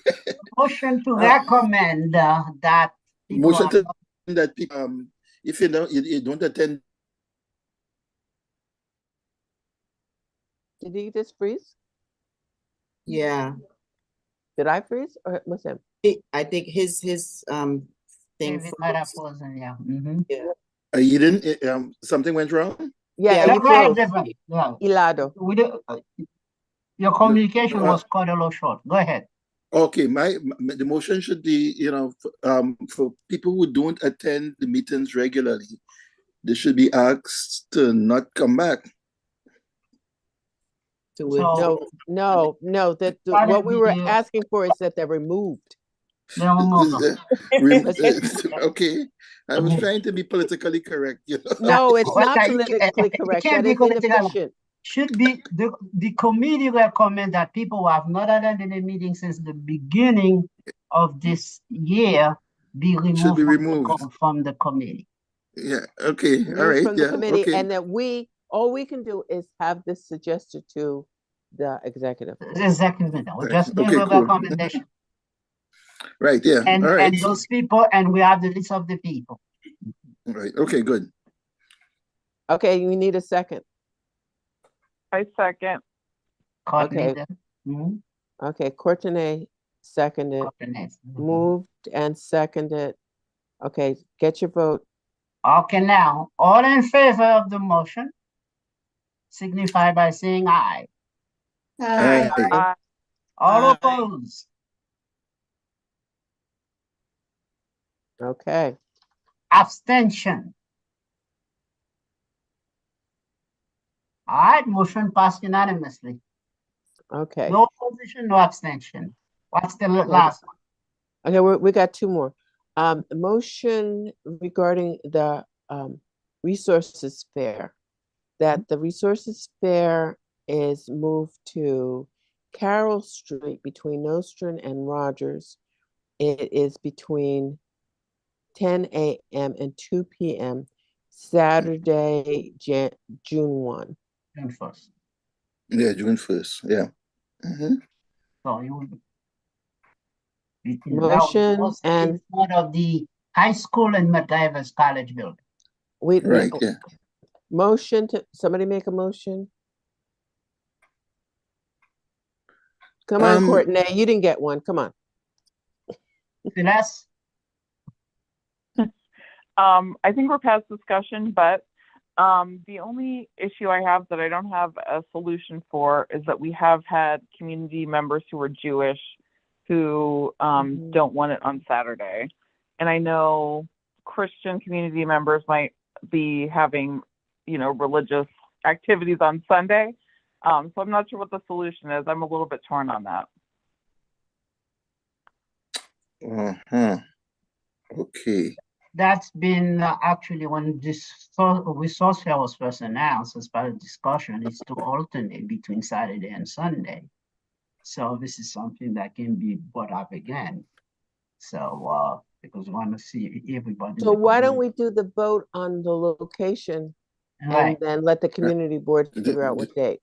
Motion to recommend that. people Motion are- to that people, if you don't attend. Did he just freeze? Yeah. Did I freeze or was him? I think his thing. David might have froze. frozen, yeah. Mhm. Yeah. You didn't. Something went wrong. Yeah, Yeah, you That's right, froze. different. Yeah. Hilado. We do, your communication was cut a little short. Go ahead. Okay, the motion should be, for people who don't attend the meetings regularly, they should be asked to not come back. So So no, that started what we were with asking for is that they're removed. the removal. Okay, I was trying to be politically correct, you know. No, it's not Okay, politically it correct. can't That be is political. inefficient. Should be the committee recommend that people who have not attended a meeting since the beginning of this year be Should be removed removed. from the committee. Yeah, okay, all Removed right, from the yeah, committee, okay. and that all we can do is have this suggested to the executive. The executive, we're just doing Okay, a cool. recommendation. Right, yeah, And all right. those people, and we have the list of the people. Right, okay, good. Okay, you need a second. I second. Okay. Mhm. Okay, Courtenay seconded. Moved and seconded. Okay, get your vote. Okay, now, all in favor of the motion signify by saying aye. Aye. All Aye. opposed? Okay. Abstention. All right, motion passed unanimously. Okay. No opposition, no abstention. What's the last one? Okay, we got two more. Motion regarding the resources fair, that the resources fair is moved to Carroll Street between Nostrand and Rogers. It is between 10 a.m. and 2 p.m. Saturday, June 1. June 1st. Yeah, June 1st, yeah. Mhm. So you would. Motion and in front of the high school and McIvers College building. Right, yeah. Motion to somebody make a motion. Come on, Courtney, you didn't get one. Come on. Celeste? I think we're past discussion, but the only issue I have that I don't have a solution for is that we have had community members who are Jewish who don't want it on Saturday. And I know Christian community members might be having, religious activities on Sunday. So I'm not sure what the solution is. I'm a little bit torn on that. Okay. That's been actually when this resource fair was first announced as part of discussion, it's to alternate between Saturday and Sunday. So this is something that can be brought up again. So because we want to see everybody. So why don't we do the vote on the location and then let the community board figure out what date?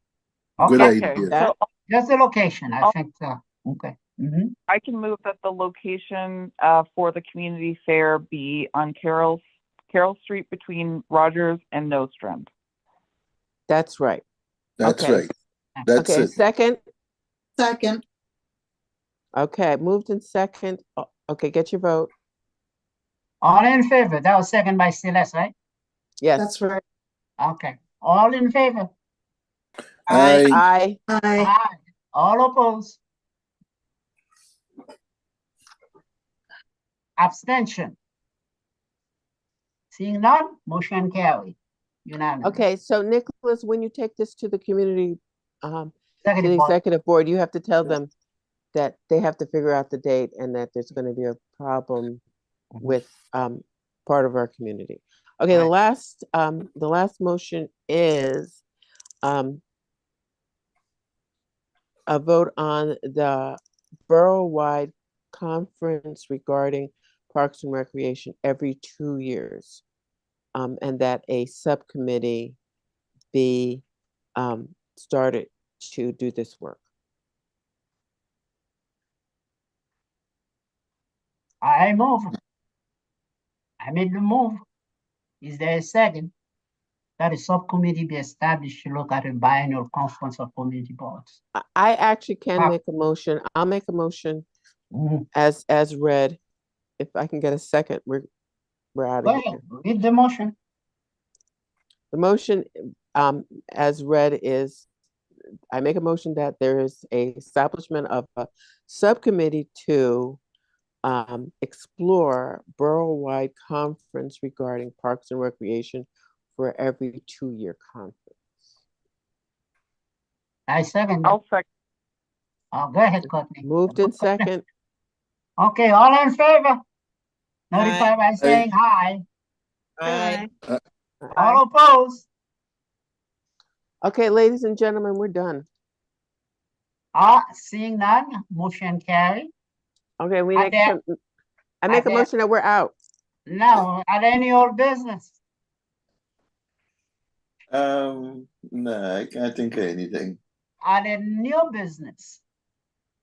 Good Okay. idea. So just the location, I think. Okay. Mm-hmm. I can move that the location for the community fair be on Carroll Street between Rogers and Nostrand. That's right. That's Okay. right. That's Okay, it. second. Second. Okay, moved in second. Okay, get your vote. All in favor? That was second by Celeste, right? Yes. That's right. Okay. All in favor? Aye. Aye. Aye. All opposed? Abstention. Seeing none, motion carried. Unanimous. Okay, so Nicholas, when you take this to the community, to Executive the board. executive board, you have to tell them that they have to figure out the date and that there's going to be a problem with part of our community. Okay, the last motion is a vote on the borough-wide conference regarding Parks and Recreation every 2 years, and that a subcommittee be started to do this work. I move. I made the move. Is there a second? That a subcommittee be established to look at a biennial conference of community boards. I actually can make a motion. I'll make a motion as read. If I can get a second, we're out Go of ahead, here. read the motion. The motion as read is, I make a motion that there is a establishment of a subcommittee to explore borough-wide conference regarding Parks and Recreation for every 2-year conference. I second. I'll second. Oh, go ahead, Courtney. Moved in second. Okay, all in favor? Notify Aye. by saying aye. Aye. All opposed? Okay, ladies and gentlemen, we're done. Seeing none, motion carry. Okay, we Are make there- I make a there- motion that we're out. No, are there any old business? No, I can't think of anything. Are there new business?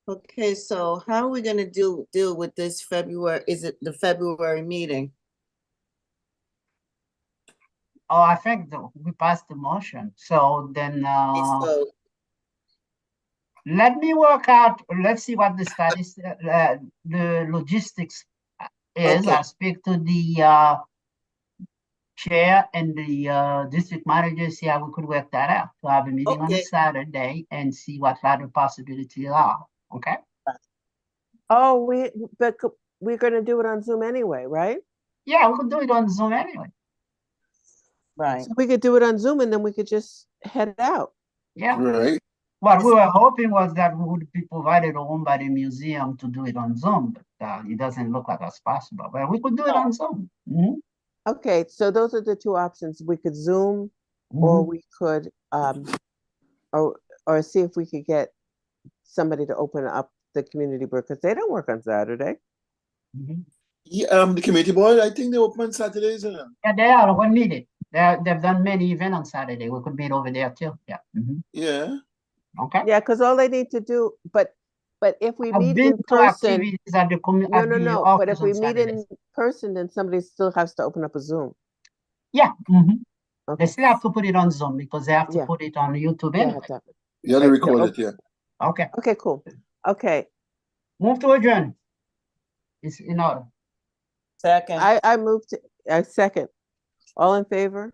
Okay, so how are we gonna deal with this February? Is it the February meeting? Oh, I think we passed the motion, so then, So, let me work out, let's see what the studies, the logistics is. Okay. I'll speak to the chair and the district manager, see how we could work that out. To have a meeting on a Okay. Saturday and see what other possibilities are, okay? Oh, we're gonna do it on Zoom anyway, right? Yeah, we could do it on Zoom anyway. right. So we could do it on Zoom and then we could just head out. Yeah. Right. What we were hoping was that we would be provided a room by the museum to do it on Zoom, but it doesn't look like that's possible. But we could do it on Zoom. Mhm. Okay, so those are the two options. We could Zoom or we could or see if we could get somebody to open up the community board because they don't work on Saturday. Yeah, the committee board, I think they open Saturdays. Yeah, they are when needed. They've done many events on Saturday. We could meet over there too. Yeah. Yeah. Okay. Yeah, because all they need to do, but if we I've meet been in to person, activities at the no. But if we meet in person, then somebody still has to open up a Zoom. Yeah. They Okay. still have to put it on Zoom because they have to Yeah. put it on YouTube Yeah, anyway. have to- Yeah, they record it, yeah. Okay. Okay, cool. Okay, Move to adjourn. It's in order. Second. I moved to, I second. All in favor?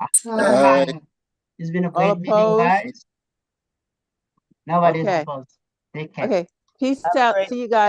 It's been a All great meeting, opposed? guys. Nobody's Okay. opposed. Take care. Okay, peace out. See you guys.